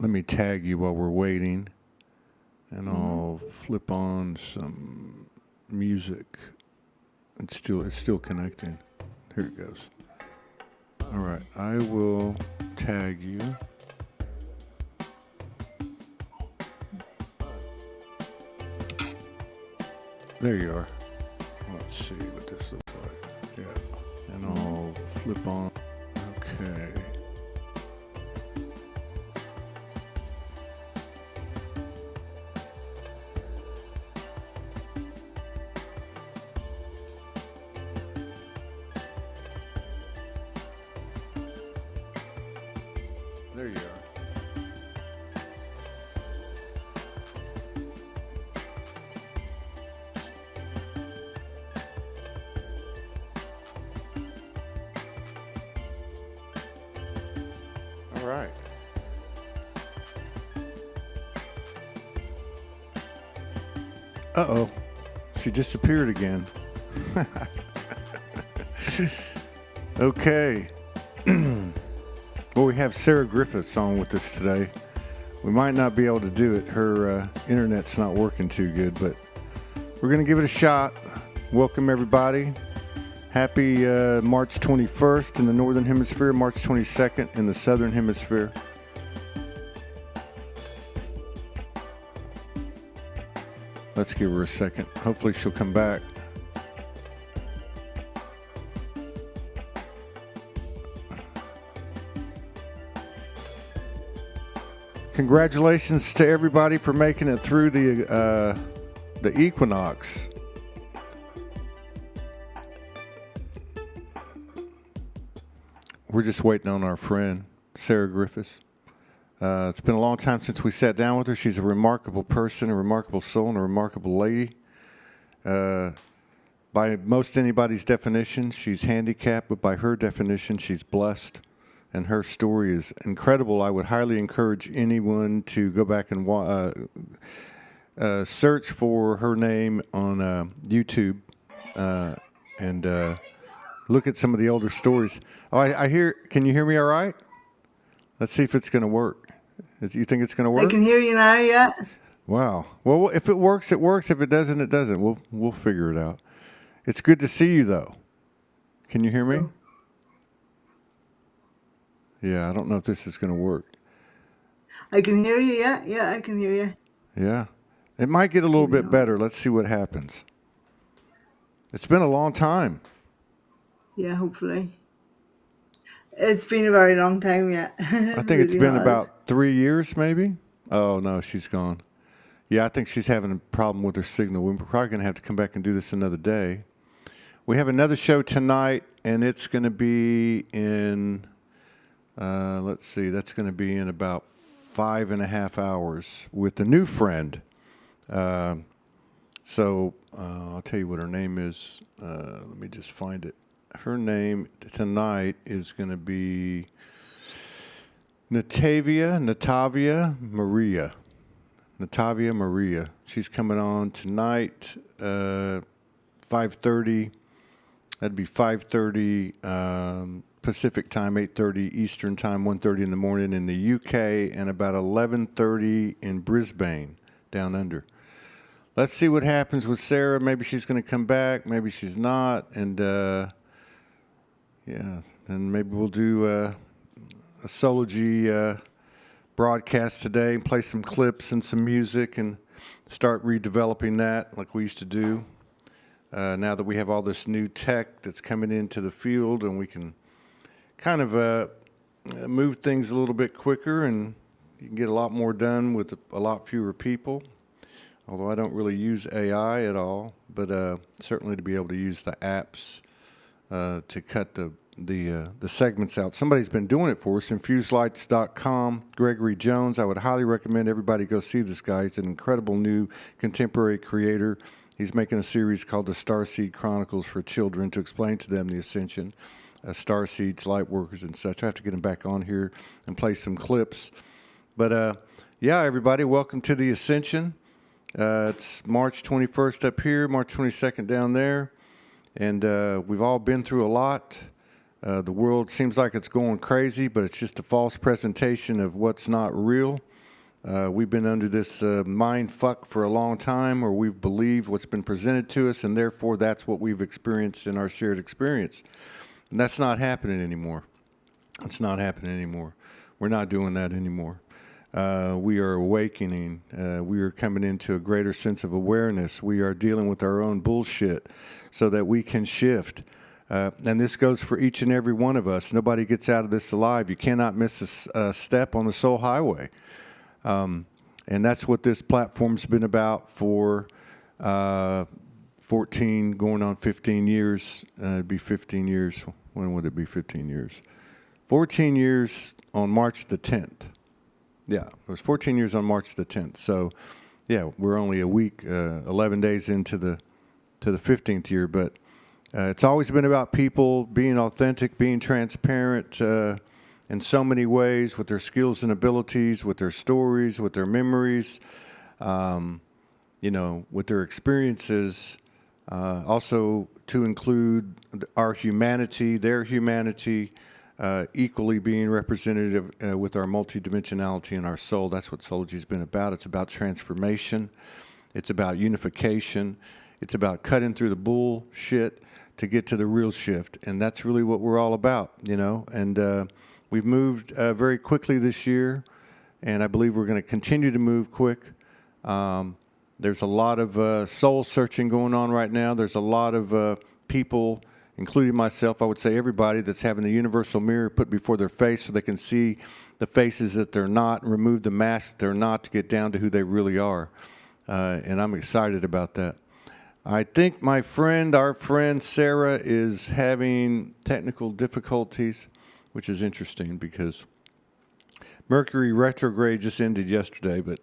let me tag you while we're waiting, and I'll flip on some music. It's still connecting. Here it goes. All right, I will tag you. There you are. Let's see what this looks like. Yeah, and I'll flip on. Okay. There you are. All right. Uh-oh. She disappeared again. Okay. Well, we have Sarah Griffiths on with us today. We might not be able to do it. Her internet's not working too good, but we're going to give it a shot. Welcome, everybody. Happy March 21st in the Northern Hemisphere, March 22nd in the Southern Hemisphere. Let's give her a second. Hopefully she'll come back. Congratulations to everybody for making it through the equinox. We're just waiting on our friend, Sarah Griffiths. It's been a long time since we sat down with her. She's a remarkable person, a remarkable soul, and a remarkable lady. By most anybody's definition, she's handicapped, but by her definition, she's blessed. And her story is incredible. I would highly encourage anyone to go back and search for her name on YouTube and look at some of the older stories. Oh, I hear. Can you hear me all right? Let's see if it's going to work. You think it's going to work? I can hear you now, yeah. Wow. Well, if it works, it works. If it doesn't, it doesn't. We'll figure it out. It's good to see you, though. Can you hear me? Yeah, I don't know if this is going to work. I can hear you, yeah. Yeah, I can hear you. Yeah. It might get a little bit better. Let's see what happens. It's been a long time. Yeah, hopefully. It's been a very long time, yeah. I think it's been about 3 years, maybe. Oh, no, she's gone. Yeah, I think she's having a problem with her signal. We're probably going to have to come back and do this another day. We have another show tonight, and it's going to be in... let's see, that's going to be in about 5.5 hours with a new friend. So I'll tell you what her name is. Let me just find it. Her name tonight is going to be Natavia Maria. Natavia Maria. She's coming on tonight, 5:30. That'd be 5:30 Pacific time, 8:30 Eastern time, 1:30 in the morning in the UK, and about 11:30 in Brisbane, down under. Let's see what happens with Sarah. Maybe she's going to come back. Maybe she's not. And, yeah, then maybe we'll do a Soulogy broadcast today and play some clips and some music and start redeveloping that like we used to do. Now that we have all this new tech that's coming into the field, and we can kind of move things a little bit quicker, and you can get a lot more done with a lot fewer people. Although I don't really use AI at all, but certainly to be able to use the apps to cut the segments out. Somebody's been doing it for us. InfusedLights.com. Gregory Jones. I would highly recommend everybody go see this guy. He's an incredible new contemporary creator. He's making a series called the Starseed Chronicles for children to explain to them the Ascension, starseeds, light workers, and such. I have to get him back on here and play some clips. But yeah, everybody, welcome to the Ascension. It's March 21st up here, March 22nd down there, and we've all been through a lot. The world seems like it's going crazy, but it's just a false presentation of what's not real. We've been under this mind fuck for a long time, or we've believed what's been presented to us, and therefore that's what we've experienced in our shared experience. And that's not happening anymore. It's not happening anymore. We're not doing that anymore. We are awakening. We are coming into a greater sense of awareness. We are dealing with our own bullshit so that we can shift. And this goes for each and every one of us. Nobody gets out of this alive. You cannot miss a step on the soul highway. And that's what this platform's been about for 14, going on 15 years. It'd be 15 years. When would it be 15 years? 14 years on March the 10th. Yeah, it was 14 years on March the 10th. So, yeah, we're only a week, 11 days into the 15th year. But it's always been about people being authentic, being transparent in so many ways with their skills and abilities, with their stories, with their memories, with their experiences. Also to include our humanity, their humanity, equally being representative with our multidimensionality and our soul. That's what Soulogy's been about. It's about transformation. It's about unification. It's about cutting through the bullshit to get to the real shift. And that's really what we're all about, And we've moved very quickly this year, and I believe we're going to continue to move quick. There's a lot of soul searching going on right now. There's a lot of people, including myself, I would say everybody, that's having the universal mirror put before their face so they can see the faces that they're not and remove the masks that they're not to get down to who they really are. And I'm excited about that. I think our friend Sarah, is having technical difficulties, which is interesting because Mercury retrograde just ended yesterday. But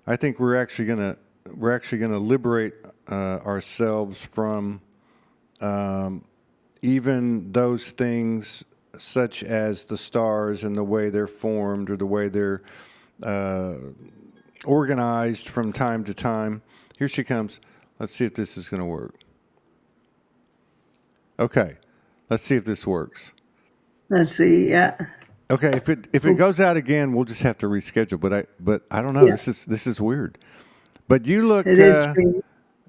I think we're actually gonna liberate ourselves from even those things such as the stars and the way they're formed or the way they're organized from time to time. Here she comes. Let's see if this is going to work. Okay, let's see if this works. Let's see. Yeah. Okay, if it goes out again, we'll just have to reschedule. But I don't know. Yeah. This is weird. But you look. It is strange.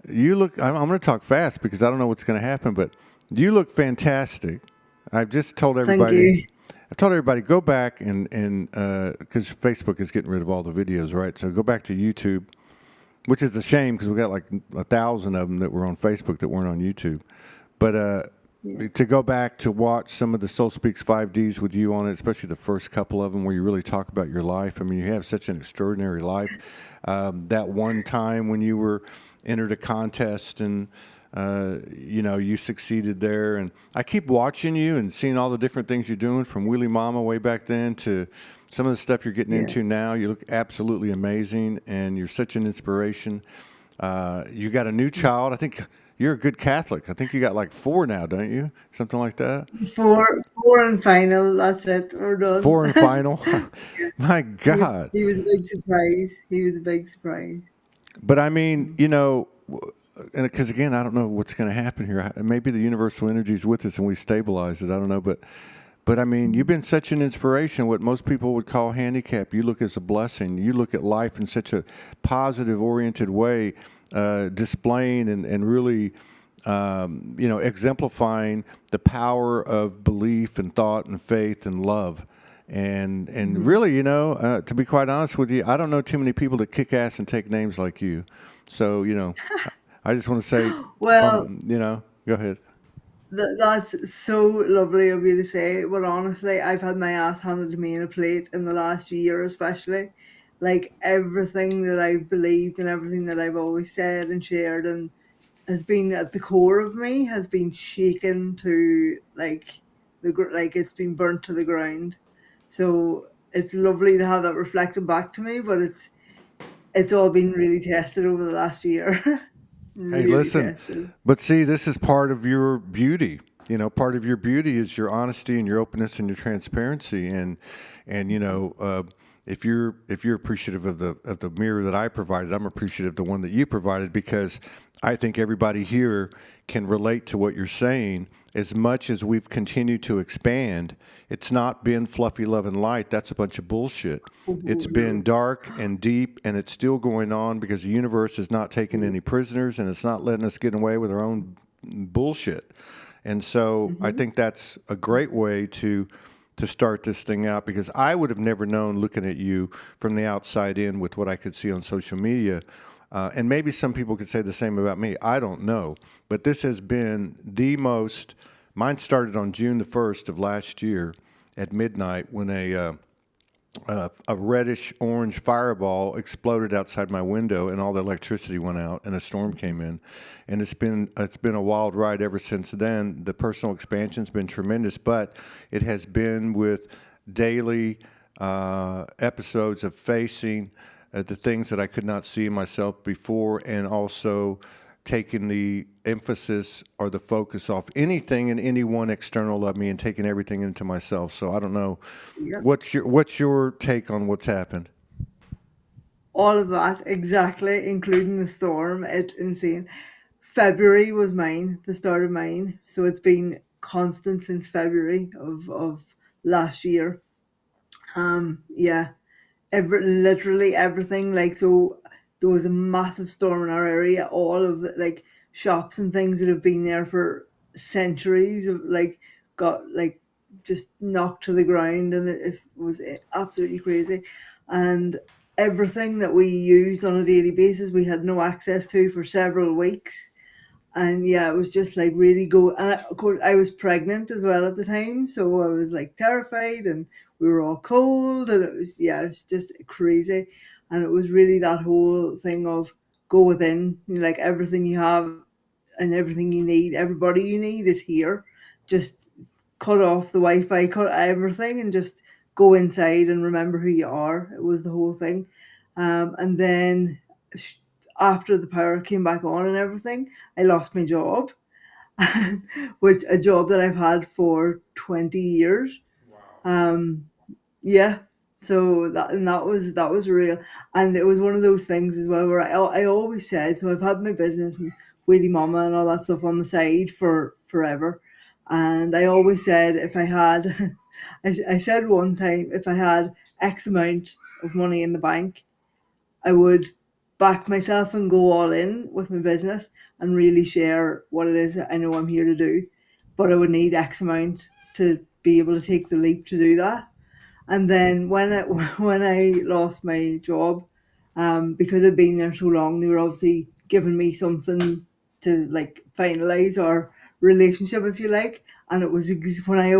You look. I'm going to talk fast because I don't know what's going to happen. But you look fantastic. I've just told everybody. Thank you. I told everybody go back and because Facebook is getting rid of all the videos, right? So go back to YouTube, which is a shame because we got like 1,000 of them that were on Facebook that weren't on YouTube. But to go back to watch some of the Soul Speaks 5Ds with you on it, especially the first couple of them where you really talk about your life. I mean, you have such an extraordinary life. That one time when you were entered a contest and you succeeded there. And I keep watching you and seeing all the different things you're doing from Wheelie Mama way back then to some of the stuff you're getting into now. You look absolutely amazing, and you're such an inspiration. You got a new child. I think you're a good Catholic. I think you got like 4 now, don't you? Something like that. 4 and final. That's it. We're done. 4 and final. My God. He was a big surprise. But I mean, and because again, I don't know what's going to happen here. Maybe the universal energy is with us and we stabilize it. I don't know, but I mean, you've been such an inspiration. What most people would call handicap, you look as a blessing. You look at life in such a positive, oriented way, displaying and really, exemplifying the power of belief and thought and faith and love. And really, to be quite honest with you, I don't know too many people that kick ass and take names like you. So, I just want to say, Well, go ahead. that's so lovely of you to say. But honestly, I've had my ass handed to me in a plate in the last year, especially. Like everything that I've believed and everything that I've always said and shared and has been at the core of me has been shaken to like it's been burnt to the ground. So it's lovely to have that reflected back to me, but it's all been really tested over the last year. Hey, Really listen, tested. but see, this is part of your beauty. part of your beauty is your honesty and your openness and your transparency, and if you're appreciative of the mirror that I provided, I'm appreciative of the one that you provided, because I think everybody here can relate to what you're saying. As much as we've continued to expand, it's not been fluffy love and light. That's a bunch of bullshit. It's been dark and deep, and it's still going on because the universe is not taking any prisoners, and it's not letting us get away with our own bullshit. And so I think that's a great way to start this thing out, because I would have never known, looking at you from the outside in with what I could see on social media, and maybe some people could say the same about me. I don't know. But this has been the most, mine started on June the 1st of last year at midnight when a reddish orange fireball exploded outside my window, and all the electricity went out, and a storm came in, and it's been a wild ride ever since then. The personal expansion's been tremendous, but it has been with daily episodes of facing the things that I could not see in myself before, and also taking the emphasis or the focus off anything and anyone external of me and taking everything into myself. So I don't know, what's your take on what's happened? All of that, exactly, including the storm. It's insane. February was mine, the start of mine. So it's been constant since February of last year. Yeah, literally everything. Like, so there was a massive storm in our area. All of the like shops and things that have been there for centuries of like got like just knocked to the ground, and it was absolutely crazy. And everything that we used on a daily basis, we had no access to for several weeks. And yeah, it was just like really go. And of course, I was pregnant as well at the time, so I was like terrified, and we were all cold, and it was just crazy. And it was really that whole thing of go within, like everything you have and everything you need, everybody you need is here. Just cut off the Wi-Fi, cut everything, and just go inside and remember who you are. It was the whole thing. And then after the power came back on and everything, I lost my job, which a job that I've had for 20 years. Yeah. So that was real, and it was one of those things as well where I always said, so I've had my business and Wheelie Mama and all that stuff on the side for forever, and I always said if I had, I said one time if I had X amount of money in the bank, I would back myself and go all in with my business and really share what it is that I know I'm here to do, but I would need X amount to be able to take the leap to do that. And then when I when I lost my job, because I'd been there so long, they were obviously giving me something to like finalize our relationship, if you like. And it was when I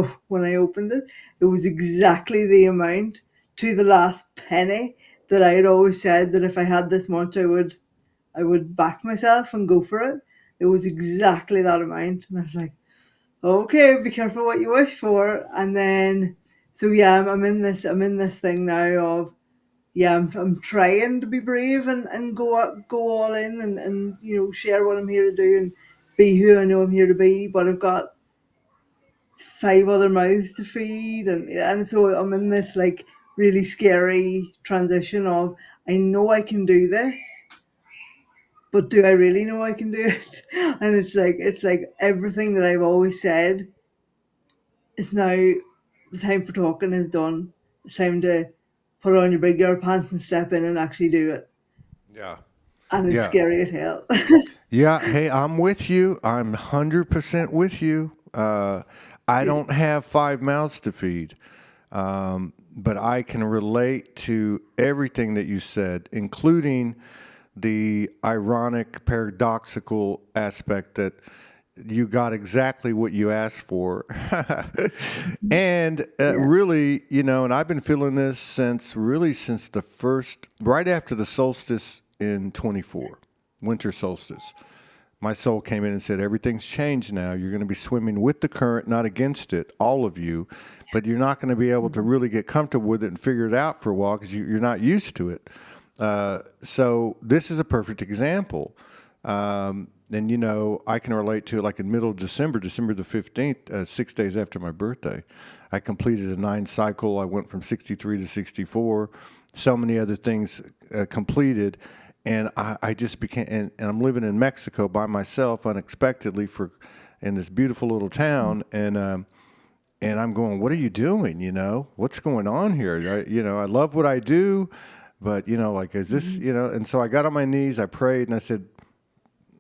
opened it, it was exactly the amount to the last penny that I had always said that if I had this much, I would back myself and go for it. It was exactly that amount, and I was like, okay, be careful what you wish for. And then, so yeah, I'm in this thing now of, yeah, I'm trying to be brave and go all in and, share what I'm here to do and be who I know I'm here to be. But I've got 5 other mouths to feed. And so I'm in this like really scary transition of, I know I can do this, but do I really know I can do it? And it's like everything that I've always said, it's now the time for talking is done. It's time to put on your big girl pants and step in and actually do it. Yeah. And it's Yeah. scary as hell. Yeah. Hey, I'm with you. I'm 100% with you. I don't have 5 mouths to feed, but I can relate to everything that you said, including the ironic, paradoxical aspect that you got exactly what you asked for. And really, and I've been feeling this since the first, right after the solstice in 24, winter solstice. My soul came in and said, everything's changed now. You're going to be swimming with the current, not against it, all of you. But you're not going to be able to really get comfortable with it and figure it out for a while because you're not used to it. So this is a perfect example. and you know, I can relate to it. Like in middle of December, December the 15th, 6 days after my birthday, I completed a 9 cycle. I went from 63 to 64. So many other things completed, and I just became. And I'm living in Mexico by myself unexpectedly in this beautiful little town, and I'm going, what are you doing? You know, what's going on here? I love what I do, but you know, like, is this, you know? And so I got on my knees, I prayed, and I said,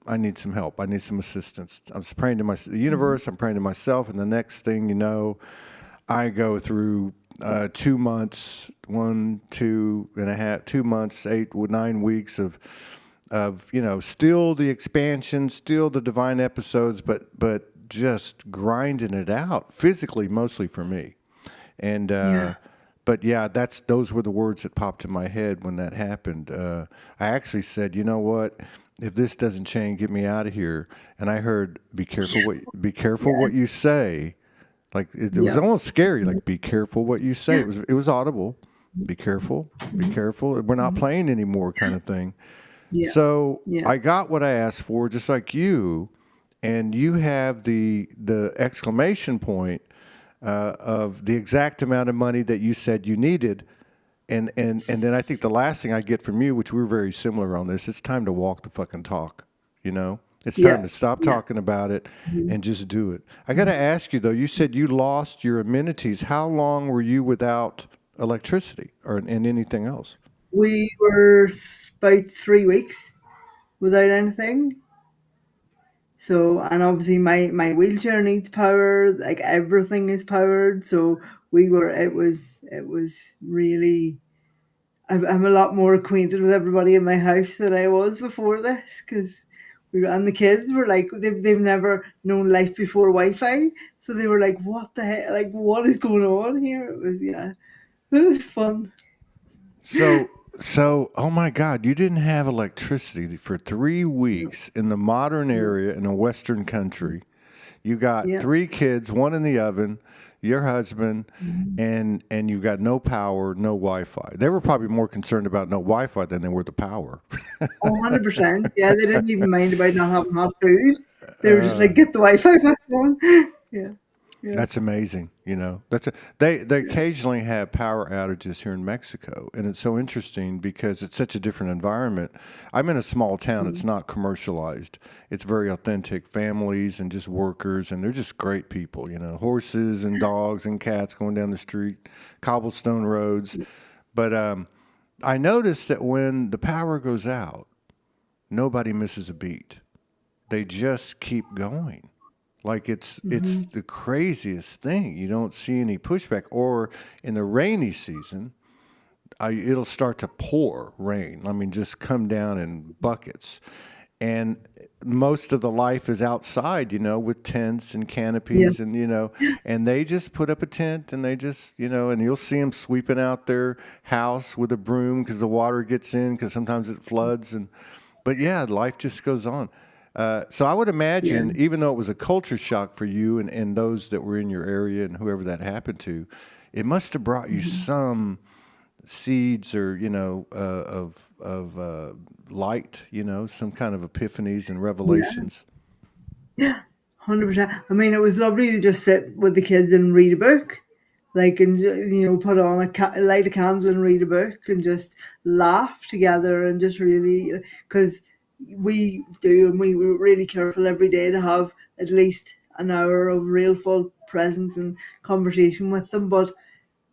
I need some help. I need some assistance. I was praying to the universe. I'm praying to myself, and the next thing you know, I go through 2 months, 1, 2.5, 2 months, 8, 9 weeks of still the expansion, still the divine episodes, but just grinding it out physically, mostly for me. And Yeah. but yeah, those were the words that popped in my head when that happened. I actually said, you know what? If this doesn't change, get me out of here. And I heard, be careful Yeah. what you say. Like it was Yeah. almost scary. Like, be careful what you say. It was audible. Be careful. Be careful. We're not playing anymore, kind of thing. Yeah. So Yeah. I got what I asked for, just like you, and you have the exclamation point of the exact amount of money that you said you needed. And then I think the last thing I get from you, which we're very similar on this, it's time to walk the fucking talk. You know, it's time Yeah. to stop Yeah. talking about it and just do it. I got to ask you though. You said you lost your amenities. How long were you without electricity and anything else? We were about 3 weeks without anything. So, and obviously my wheelchair needs power, like everything is powered. So it was really, I'm a lot more acquainted with everybody in my house than I was before this, because and the kids were like, they've never known life before Wi-Fi. So they were like, what the heck, like, what is going on here? It was, yeah, it was fun. So, oh my God, you didn't have electricity for 3 weeks in the modern Yeah. area in a Western country. You got Yeah. 3 kids, one in the oven, your husband, and you got no power, no Wi-Fi. They were probably more concerned about no Wi-Fi than they were the power. Oh, 100%. Yeah, they didn't even mind about not having hot food. They were just like, get the Wi-Fi back on. Yeah, yeah, That's amazing. They yeah. occasionally have power outages here in Mexico, and it's so interesting because it's such a different environment. I'm in a small town; it's Mm. not commercialized. It's very authentic families and just workers, and they're just great people. You know, horses and dogs and cats going down the street, cobblestone roads. But I noticed that when the power goes out, nobody misses a beat. They just keep going. Like it's Mm-hmm. the craziest thing. You don't see any pushback. Or in the rainy season, it'll start to pour rain. I mean, just come down in buckets. And most of the life is outside, with tents and Yeah, canopies, and they just put up a tent and they just, and you'll see them sweeping out their house with a broom because the water gets in because sometimes it floods. But yeah, life just goes on. So I would yeah, imagine, even though it was a culture shock for you and those that were in your area and whoever that happened to, it must have brought you hmm, some seeds or of light, some kind of epiphanies and yeah, revelations. yeah. 100%. I mean, it was lovely to just sit with the kids and read a book, like, and put on light a candle and read a book and just laugh together and just really, because we do, and we were really careful every day to have at least an hour of real full presence and conversation with them. But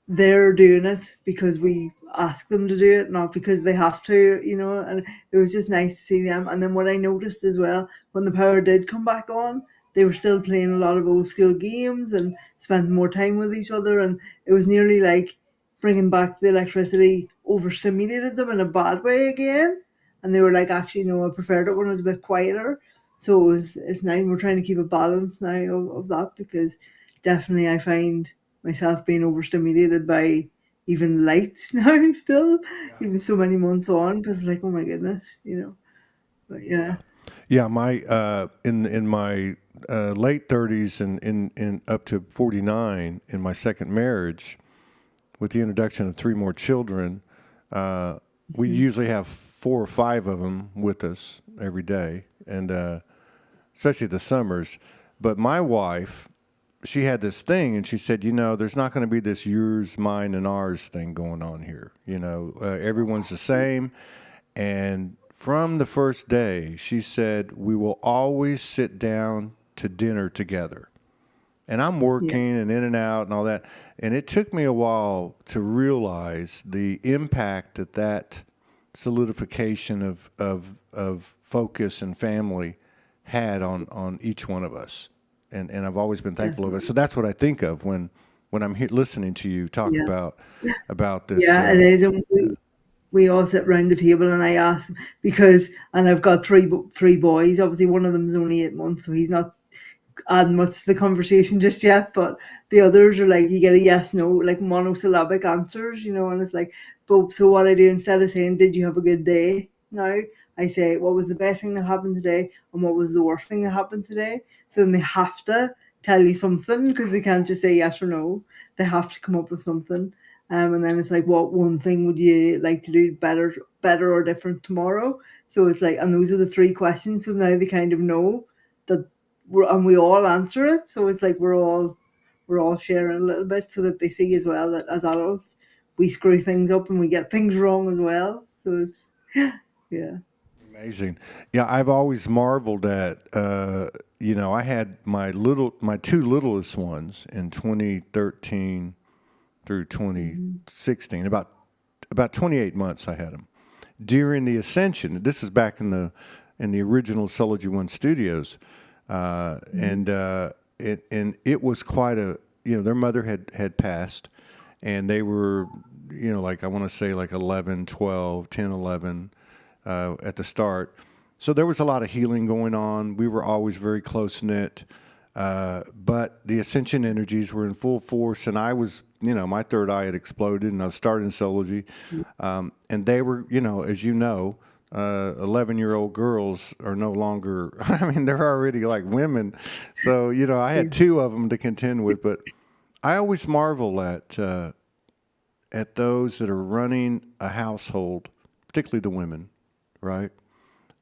they're doing it because we ask them to do it, not because they have to. And it was just nice to see them. And then what I noticed as well, when the power did come back on, they were still playing a lot of old school games and spending more time with each other. And it was nearly like bringing back the electricity overstimulated them in a bad way again. And they were like, actually, no, I preferred it when it was a bit quieter. So it's nice. We're trying to keep a balance now of that, because definitely I find myself being overstimulated by even lights now still, even so many months on, because like, oh my goodness. But yeah. Yeah, yeah. My in my late 30s and in up to 49 in my second marriage, with the introduction of 3 more children, we Mhm. usually have 4 or 5 of them with us every day, and especially the summers. But my wife, she had this thing, and she said, there's not going to be this yours, mine, and ours thing going on here. Everyone's the same. And from the first day, she said, we will always sit down to dinner together. And I'm Yeah. working and in and out and all that. And it took me a while to realize the impact that solidification of focus and family had on each one of us. And I've always been thankful of it. So that's what I think of when I'm listening to you talk Yeah. about this. Yeah, it is. And we all sit round the table, and I ask them because, and I've got three boys. Obviously, one of them's only 8 months, so he's not add much to the conversation just yet, but the others are like, you get a yes, no, like monosyllabic answers, and it's like, but so what I do, instead of saying, did you have a good day? Now, I say, what was the best thing that happened today, and what was the worst thing that happened today? So then they have to tell you something, because they can't just say yes or no. They have to come up with something. And then it's like, what one thing would you like to do better or different tomorrow? So it's like, and those are the three questions. So now they kind of know that and we all answer it. So it's like we're all sharing a little bit, so that they see as well that as adults we screw things up and we get things wrong as well. So it's yeah. Amazing. Yeah, I've always marveled at, I had my two littlest ones in 2013 through 2016. About 28 months I had them. During the ascension, this is back in the original Soulogy One studios, and it was quite a, their mother had passed, and they were, like I want to say like 11, 12, 10, 11 at the start. So there was a lot of healing going on. We were always very close knit, but the ascension energies were in full force, and I was, my third eye had exploded, and I was starting Soulogy, and they were, as 11-year-old girls are no longer, I mean, they're already like women. So, I had two of them to contend with, but I always marvel at those that are running a household, particularly the women, right?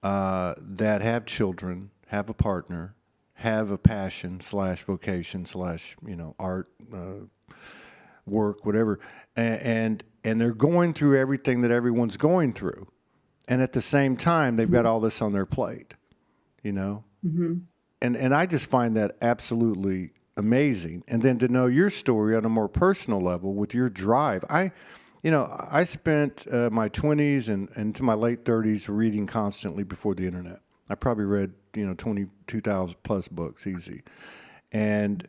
That have children, have a partner, have a passion / vocation / art, work, whatever, and they're going through everything that everyone's going through, and at the same time they've got all this on their plate, and I just find that absolutely amazing. And then to know your story on a more personal level with your drive, I spent my 20s and into my late 30s reading constantly before the internet. I probably read 22,000 plus books easy, and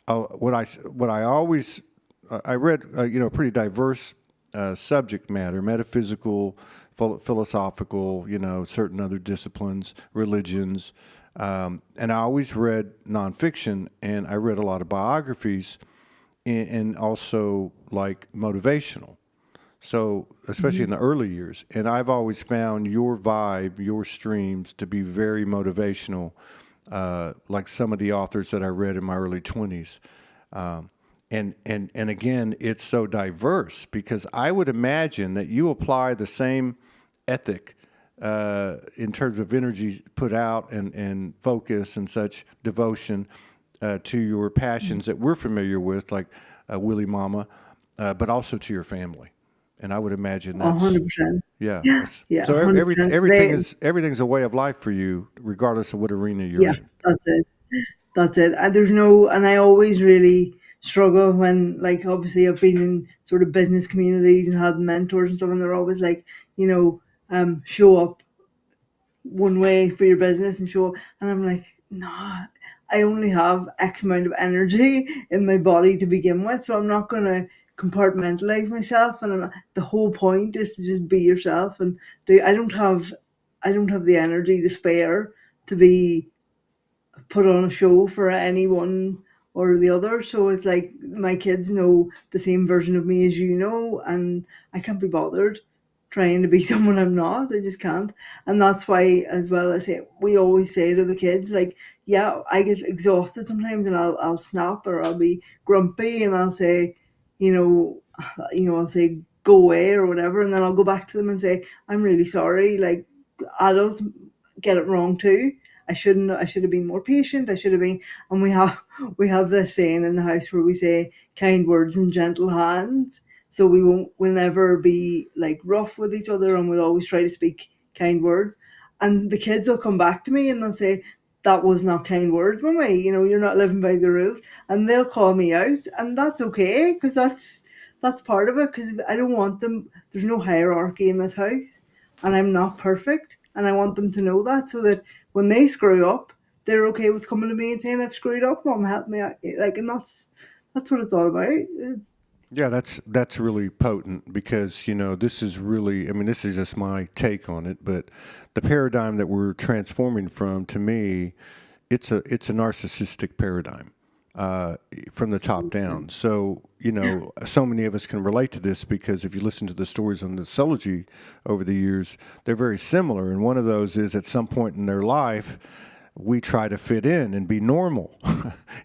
what I always I read pretty diverse subject matter, metaphysical, philosophical, certain other disciplines, religions, and I always read nonfiction, and I read a lot of biographies, and also like motivational. So, especially in the early years, and I've always found your vibe, your streams to be very motivational, like some of the authors that I read in my early 20s. And again, it's so diverse, because I would imagine that you apply the same ethic in terms of energy put out and focus and such devotion to your passions that we're familiar with, like Willie Mama, but also to your family. And I would imagine that's 100%. yeah. Yeah, So 100%. everything's a way of life for you, regardless of what arena you're Yeah, in. that's it. That's it. And there's no, and I always really struggle when, like, obviously I've been in sort of business communities and had mentors and stuff, and they're always like, show up one way for your business and show, and I'm like, nah, I only have X amount of energy in my body to begin with, so I'm not going to compartmentalize myself. And the whole point is to just be yourself, and I don't have the energy to spare to be put on a show for anyone or the other. So it's like my kids know the same version of me as and I can't be bothered trying to be someone I'm not. I just can't. And that's why, as well, we always say to the kids, like, yeah, I get exhausted sometimes, and I'll snap, or I'll be grumpy, and I'll say, you know, I'll say go away or whatever, and then I'll go back to them and say, I'm really sorry. Like, adults get it wrong too. I should have been more patient. I should have been, and we have this saying in the house where we say kind words and gentle hands. So we'll never be like rough with each other, and we'll always try to speak kind words. And the kids will come back to me and they'll say, that was not kind words, Mummy. You know, you're not living by the rules. And they'll call me out, and that's okay, because that's part of it. Because I don't want them. There's no hierarchy in this house, and I'm not perfect, and I want them to know that, so that when they screw up, they're okay with coming to me and saying, "I've screwed up, Mum, help me out." Like, and that's what it's all about. Yeah, that's really potent because, this is really, I mean, this is just my take on it, but the paradigm that we're transforming from, to me, it's a narcissistic paradigm from the top down. So, so many of us can relate to this because if you listen to the stories on the Soulogy over the years, they're very similar. And one of those is at some point in their life, we try to fit in and be normal.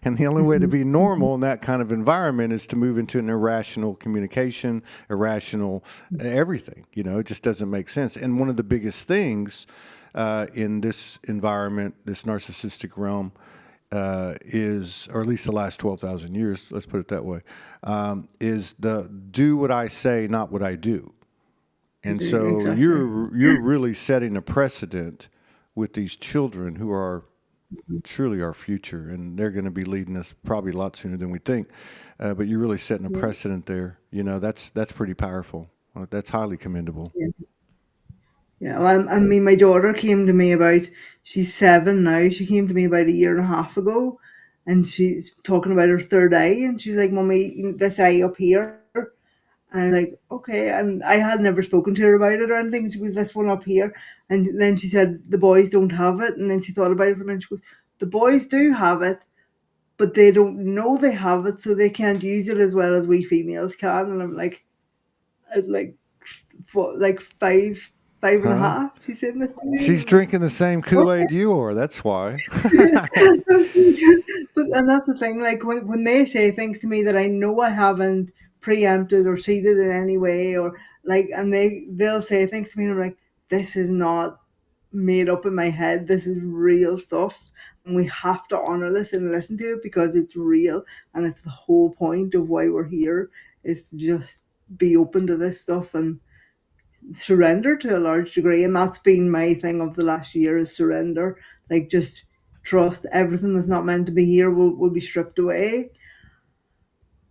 And the only way to be normal in that kind of environment is to move into an irrational communication, irrational everything. It just doesn't make sense. And one of the biggest things in this environment, this narcissistic realm, is, or at least the last 12,000 years, let's put it that way, is the do what I say, not what I do. And so Exactly. you're really setting a precedent with these children who are truly our future, and they're going to be leading us probably a lot sooner than we think. But you're really setting a precedent there. That's pretty powerful. That's highly commendable. Yeah, well, I mean, my daughter came to me she's 7 now. She came to me about a year and a half ago, and she's talking about her third eye, and she's like, "Mummy, this eye up here." And I'm like, "Okay." And I had never spoken to her about it or anything. She goes, "This one up here." And then she said, "The boys don't have it." And then she thought about it for a minute. She goes, "The boys do have it, but they don't know they have it, so they can't use it as well as we females can." And I'm like, it's like five and a Huh? half. She said this to She's me. drinking the same Kool-Aid you are. That's why. But and that's the thing, like when they say things to me that I know I haven't preempted or seeded in any way, or like, and they'll say things to me and I'm like, this is not made up in my head, this is real stuff, and we have to honor this and listen to it because it's real, and it's the whole point of why we're here, is to just be open to this stuff and surrender to a large degree. And that's been my thing of the last year, is surrender. Like, just trust everything that's not meant to be here will be stripped away,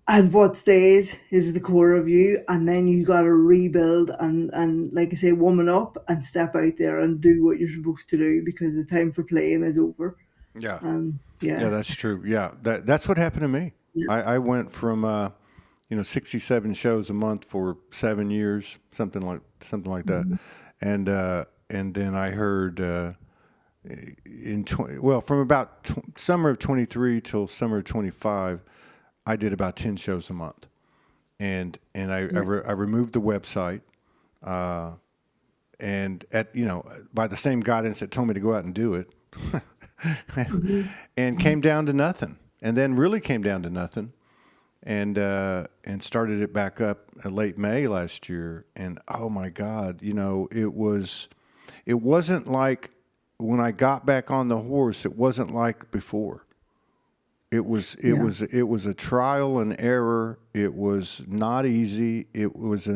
and what stays is the core of you. And then you got to rebuild and like I say, woman up and step out there and do what you're supposed to do, because the time for playing is over. Yeah. And Yeah, yeah. that's true. Yeah, that's what happened to me. Yeah. I went from 67 shows a month for 7 years, something like that, and then I heard from about summer of 23 till summer of 25, I did about 10 shows a month, and I removed the website, and by the same guidance that told me to go out and do it, and came down to nothing, and then really came down to nothing, and started it back up late May last year, and oh my God, it wasn't like when I got back on the horse, it wasn't like before. Yeah. It was a trial and error. It was not easy. It was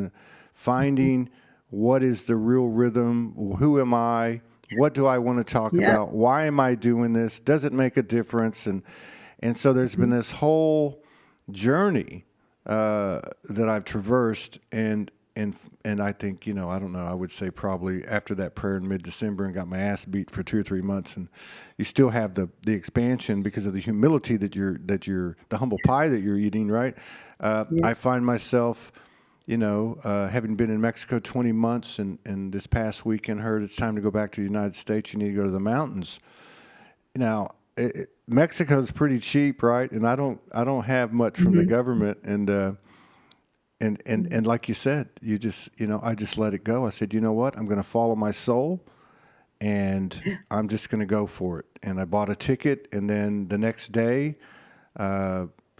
finding what is the real rhythm. Who am I? What do I want to talk Yeah. about? Why am I doing this? Does it make a difference? And so there's been this whole journey that I've traversed, and I think, I don't know, I would say probably after that prayer in mid-December and got my ass beat for 2 or 3 months, and you still have the expansion because of the humility that you're the humble pie that you're eating, right? I find myself, having been in Mexico 20 months, and this past weekend heard it's time to go back to the United States. You need to go to the mountains. Now, Mexico's pretty cheap, right? And I don't have much from the government, and like you said, I just let it go. I said, you know what? I'm going to follow my soul, and I'm just going to go for it. And I bought a ticket, and then the next day,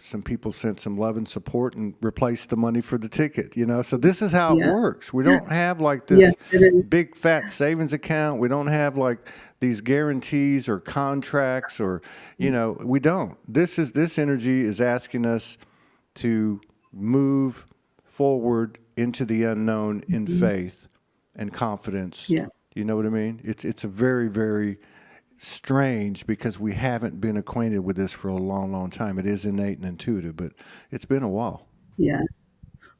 some people sent some love and support and replaced the money for the ticket, you know? So this is how it Yeah. works. We don't have like Yeah. this It is. big fat savings account. We don't have like these guarantees or contracts or, you know, we don't. This energy is asking us to move forward into the unknown in faith and confidence. Yeah. You know what I mean? It's a very, very strange because we haven't been acquainted with this for a long, long time. It is innate and intuitive, but it's been a while. Yeah.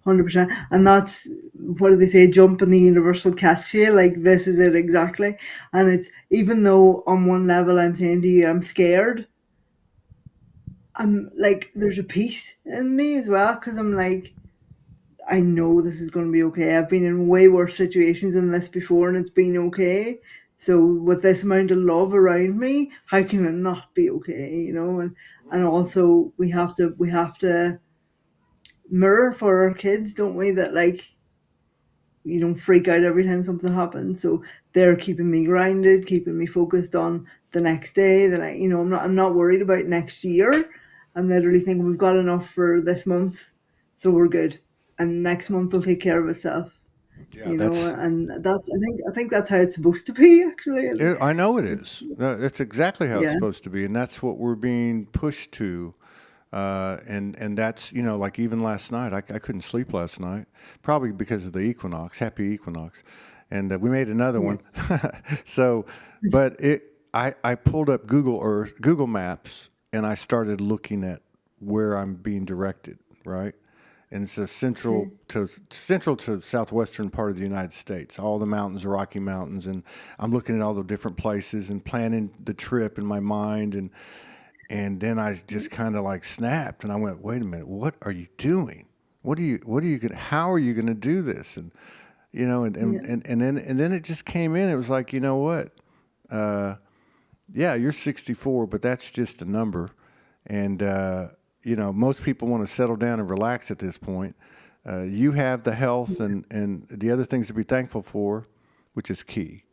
100%. And that's, what do they say? Jump and the universe will catch you. Like, this is it exactly. And it's, even though on one level I'm saying to you, I'm scared, I'm like, there's a peace in me as well. Cause I'm like, I know this is going to be okay. I've been in way worse situations than this before and it's been okay. So with this amount of love around me, how can it not be okay? You know, and also we have to mirror for our kids, don't we? That like, you don't freak out every time something happens. So they're keeping me grounded, keeping me focused on the next day. That I, I'm not worried about next year. I'm literally thinking we've got enough for this month, so we're good, and next month will take care of itself. Yeah, You know, that's and that's, I think that's how it's supposed to be actually. And I know it is. That's exactly how it's yeah, supposed to be, and that's what we're being pushed to. And that's, you know, like even last night, I couldn't sleep last night, probably because of the equinox. Happy equinox, and we made another yeah, one. So, but I pulled up Google Maps, and I started looking at where I'm being directed, right? And it's a okay, central to southwestern part of the United States. All the mountains, the Rocky Mountains, and I'm looking at all the different places and planning the trip in my mind, and then I just kind of like snapped, and I went, "Wait a minute, what are you doing? What are you gonna? How are you gonna do this?" And you know, yeah, and then it just came in. It was like, you know what? Uh, yeah, you're 64, but that's just a number. And, you know, most people want to settle down and relax at this point. You have the health and the other things to be thankful for, which is key.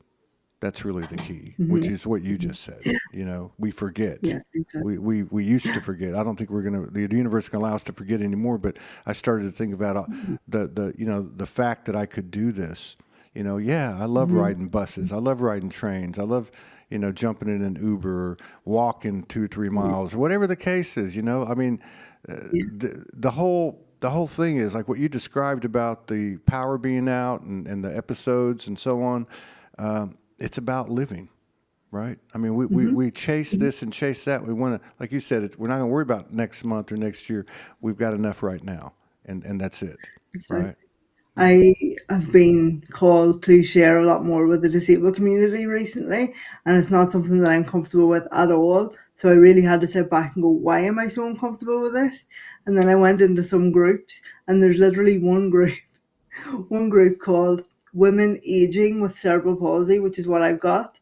That's really the key, which is what you just said. You know, we forget. yeah, exactly. We used to forget. I don't think the universe is going to allow us to forget anymore. But I started to think about the fact that I could do this. You know, yeah, I love riding buses. I love riding trains. I love, you know, jumping in an Uber or walking 2 or 3 miles, or whatever the case is. You know, I mean, Yeah, the whole thing is like what you described about the power being out and the episodes and so on. It's about living, right? I mean, we chase this and chase that. We want to, like you said, we're not going to worry about next month or next year. We've got enough right now, and that's it, exactly. right? Yeah. I have been called to share a lot more with the disabled community recently, and it's not something that I'm comfortable with at all. So I really had to sit back and go, why am I so uncomfortable with this? And then I went into some groups, and there's literally one group called Women Aging with Cerebral Palsy, which is what I've got.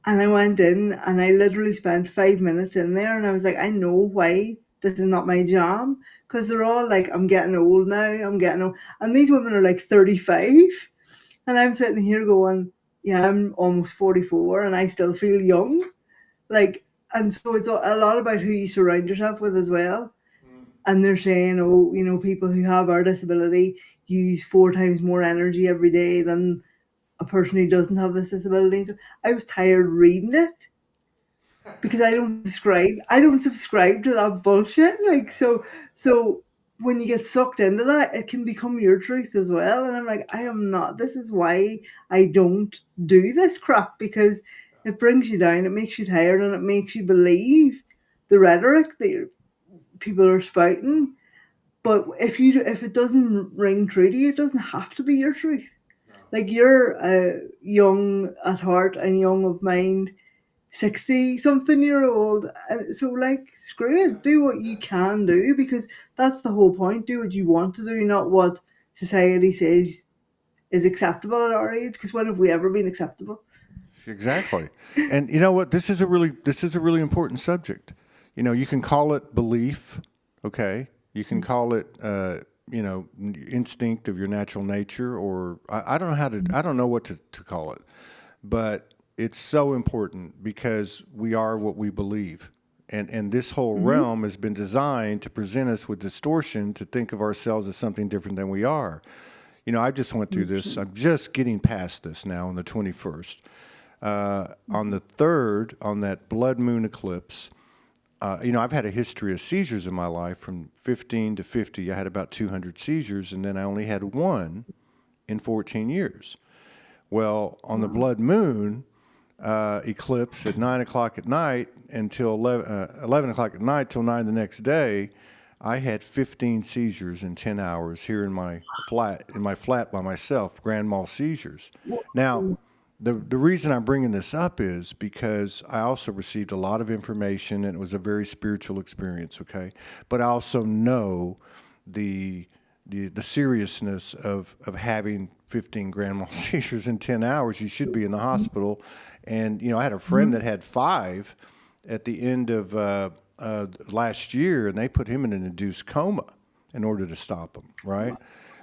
And I went in and I literally spent 5 minutes in there and I was like, I know why this is not my jam. Because they're all like, I'm getting old now, I'm getting old. And these women are like 35. And I'm sitting here going, yeah, I'm almost 44 and I still feel young. Like, and so it's a lot about who you surround yourself with as well. And they're saying, oh, people who have our disability use 4 times more energy every day than a person who doesn't have this disability. So I was tired reading it because I don't subscribe to that bullshit. Like, so when you get sucked into that, it can become your truth as well. And I'm like, I am not. This is why I don't do this crap, because it brings you down, it makes you tired, and it makes you believe the rhetoric that people are spouting. But if it doesn't ring true to you, it doesn't have to be your truth. Like, you're young at heart and young of mind, 60 something year old. And so, like, screw it, do what you can do, because that's the whole point. Do what you want to do, not what society says is acceptable at our age, because when have we ever been acceptable? Exactly. And you know what? This is a really important subject. You know, you can call it belief, okay? You can call it instinct of your natural nature, or I don't know I don't know what to call it. But it's so important because we are what we believe. And this whole realm has been designed to present us with distortion, to think of ourselves as something different than we are. I just went through this. I'm just getting past this now on the 21st. On the 3rd, on that blood moon eclipse, I've had a history of seizures in my life. From 15 to 50, I had about 200 seizures, and then I only had one in 14 years. Well, on the blood moon eclipse at 9 o'clock at night until 11 o'clock at night till 9 the next day, I had 15 seizures in 10 hours here in my flat by myself, grand mal seizures. Now, the reason I'm bringing this up is because I also received a lot of information, and it was a very spiritual experience, okay? But I also know the seriousness of having 15 grand mal seizures in 10 hours. You should be in the hospital. And, I had a friend that had 5 at the end of last year, and they put him in an induced coma in order to stop him, right?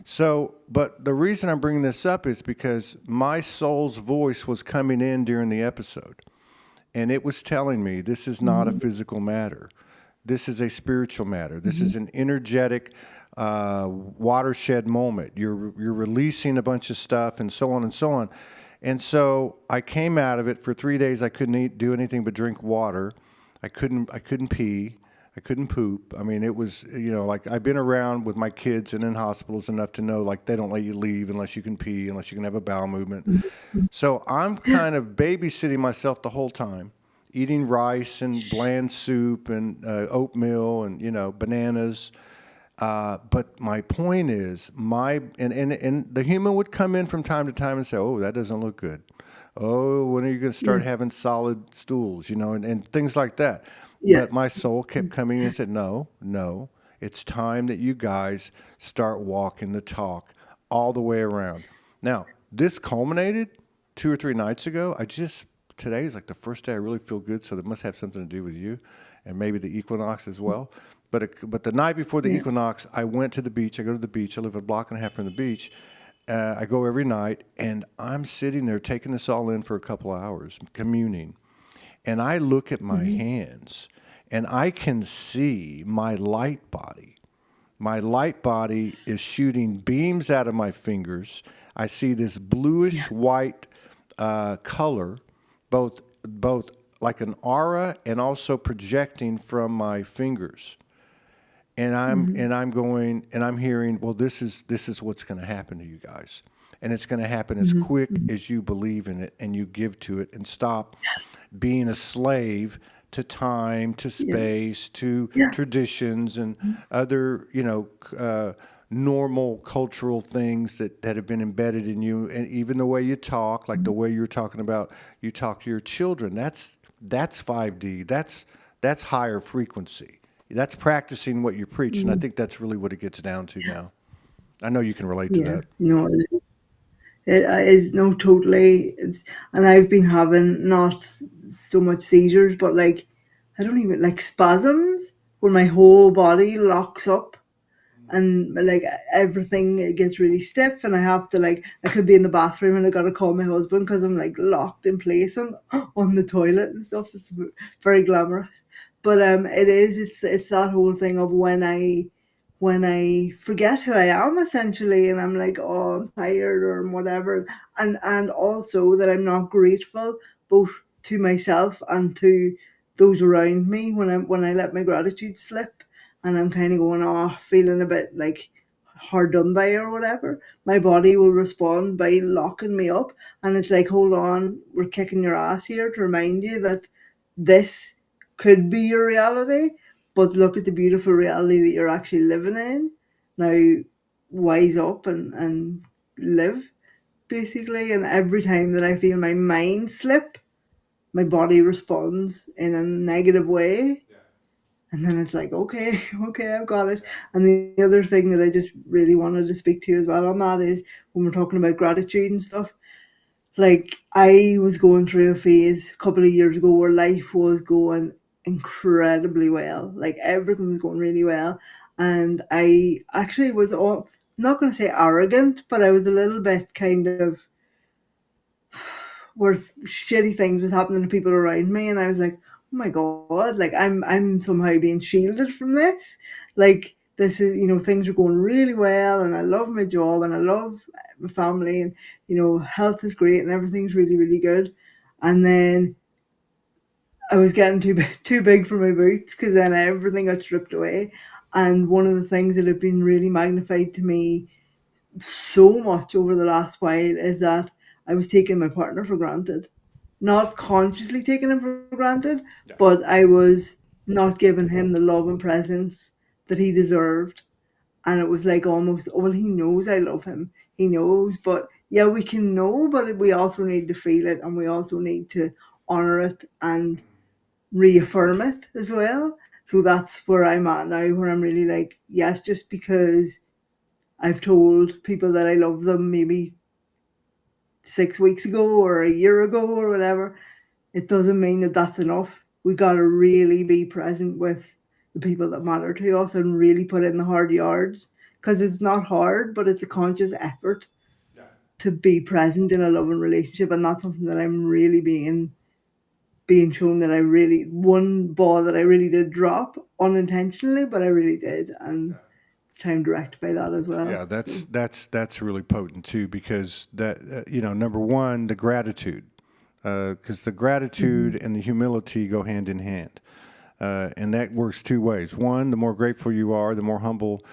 So, but the reason I'm bringing this up is because my soul's voice was coming in during the episode, and it was telling me this is not a physical matter. This is a spiritual matter. This is an energetic watershed moment. You're releasing a bunch of stuff, and so on and so on. And so I came out of it for 3 days. I couldn't do anything but drink water. I couldn't pee. I couldn't poop. I mean, it was, like I've been around with my kids and in hospitals enough to know, like, they don't let you leave unless you can pee, unless you can have a bowel movement. So I'm kind of babysitting myself the whole time, eating rice and bland soup and oatmeal and, bananas. But my point is, and the human would come in from time to time and say, oh, that doesn't look good. Oh, when are you going to start having solid stools, and things like that. Yeah. But my soul kept coming in and said, no, it's time that you guys start walking the talk all the way around. Now, this culminated 2 or 3 nights ago. Today is like the first day I really feel good, so that must have something to do with you and maybe the equinox as well. But the night before the equinox, I went to the beach. I go to the beach. I live a block and a half from the beach. I go every night, and I'm sitting there taking this all in for a couple of hours, communing. And I look at my hands, and I can see my light body. My light body is shooting beams out of my fingers. I see this bluish white color, both like an aura and also projecting from my fingers. And I'm going, and I'm hearing, well, this is what's going to happen to you guys. And it's going to happen as quick as you believe in it and you give to it, and stop being a slave to time, to space, to traditions and other, normal cultural things that have been embedded in you. And even the way you talk, like the way you're talking about, you talk to your children, that's 5D. That's higher frequency. That's practicing what you preach. And I think that's really what it gets down to now. I know you can relate to that. No, it is, no, totally. And I've been having not so much seizures, but like, I don't even, like, spasms where my whole body locks up, and like everything gets really stiff, and I have to, like, I could be in the bathroom and I gotta call my husband because I'm like locked in place on the toilet and stuff. It's very glamorous, but it's that whole thing of when I forget who I am, essentially, and I'm like, oh, I'm tired or whatever, and also that I'm not grateful both to myself and to those around me when I let my gratitude slip, and I'm kind of going, oh, feeling a bit like hard done by or whatever. My body will respond by locking me up, and it's like, hold on, we're kicking your ass here to remind you that this could be your reality, but look at the beautiful reality that you're actually living in. Now, wise up and live, basically. And every time that I feel my mind slip, my body responds in a negative way. And then it's like, okay, okay, I've got it. And the other thing that I just really wanted to speak to you as well on that is when we're talking about gratitude and stuff. Like, I was going through a phase a couple of years ago where life was going incredibly well. Like, everything was going really well. And I actually was not going to say arrogant, but I was a little bit kind of, where shitty things was happening to people around me. And I was like, my God, like I'm somehow being shielded from this. Like this is, things are going really well, and I love my job, and I love my family, and health is great, and everything's really, really good. And then I was getting too big for my boots, because then everything got stripped away. And one of the things that had been really magnified to me so much over the last while is that I was taking my partner for granted. Not consciously taking him for granted, Yeah. but I was not giving him the love and presence that he deserved. And it was like almost, oh, well, he knows I love him. He knows, but yeah, we can know, but we also need to feel it, and we also need to honor it and reaffirm it as well. So that's where I'm at now, where I'm really like, yes, just because I've told people that I love them maybe 6 weeks ago or a year ago or whatever, it doesn't mean that that's enough. We got to really be present with the people that matter to us, and really put in the hard yards, because it's not hard, but it's a conscious effort Yeah. to be present in a loving relationship. And that's something that I'm really being shown, that I really, one ball that I really did drop unintentionally, but I really did. And it's time to rectify that as Yeah, well. that's So, that's really potent too, because that number one, the gratitude, because the gratitude and the humility go hand in hand, and that works two ways. One, the more grateful you are, the more humble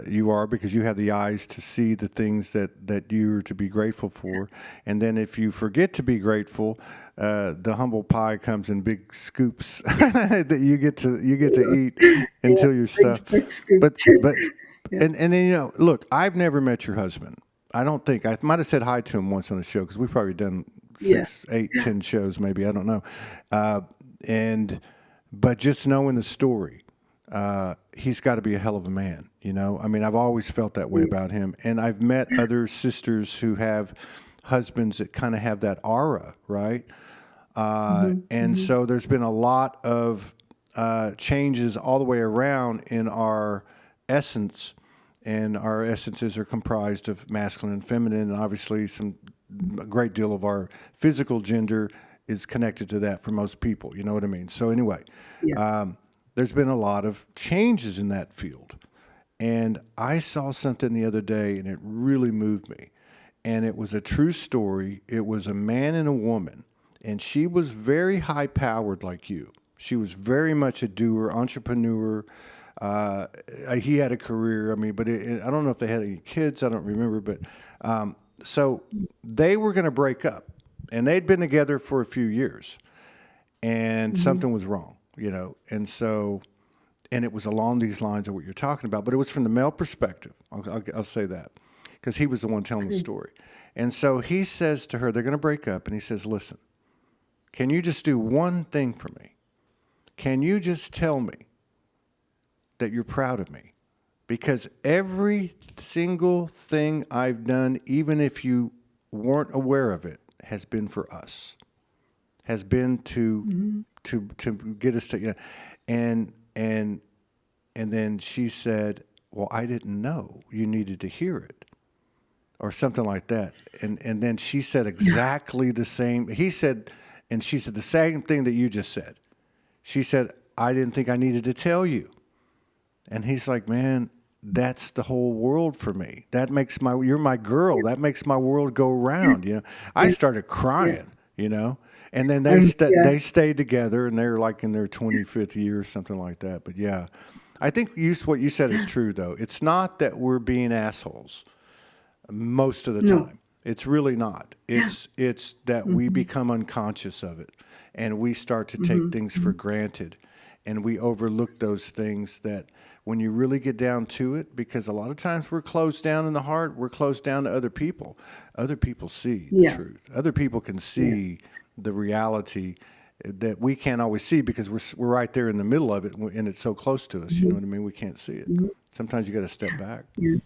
you are, because you have the eyes to see the things that you're to be grateful for. And then if you forget to be grateful, the humble pie comes in big scoops that you get to eat yeah, until you're big, stuffed. big scoop. But Yeah. and then look, I've never met your husband. I don't think I might have said hi to him once on a show, because we've probably done Yeah. 6, 8, 10 shows, maybe, I don't know. Uh, and but just knowing the story, he's got to be a hell of a man. I mean, I've always felt that way about him, and I've met other sisters who have husbands that kind of have that aura, right? And so there's been a lot of changes all the way around in our essence, and our essences are comprised of masculine and feminine, and obviously a great deal of our physical gender is connected to that for most people. You know what I mean? So anyway, Yeah. there's been a lot of changes in that field. And I saw something the other day, and it really moved me. And it was a true story. It was a man and a woman, and she was very high powered like you. She was very much a doer, entrepreneur. Uh, he had a career. I mean, but I don't know if they had any kids. I don't remember. But so they were going to break up, and they'd been together for a few years, and something was wrong, and so and it was along these lines of what you're talking about, but it was from the male perspective. I'll say that, because he was the one telling the story. And so he says to her, they're going to break up, and he says, listen, can you just do one thing for me? Can you just tell me that you're proud of me? Because every single thing I've done, even if you weren't aware of it, has been for us, has been to get us to, and and then she said, well, I didn't know you needed to hear it, or something like that. And then she said exactly the same. He said, and she said the same thing that you just said. She said, I didn't think I needed to tell you. And he's like, man, that's the whole world for me. You're my girl. That makes my world go round. I Yeah. started Yeah. crying. And then Yeah. they stayed together, and they're like in their 25th year or something like that. But yeah, I think what you said is true, though. It's not that we're being assholes most of the No. time. It's really not. It's that we become unconscious of it, and we start to take things for granted, and we overlook those things that when you really get down to it, because a lot of times we're closed down in the heart, we're closed down to other people. Other people see the Yeah. truth. Other people can Yeah. see the reality that we can't always see, because we're right there in the middle of it, and it's so close to us. You know what I mean? We can't see it. Sometimes you got to step back. Yeah.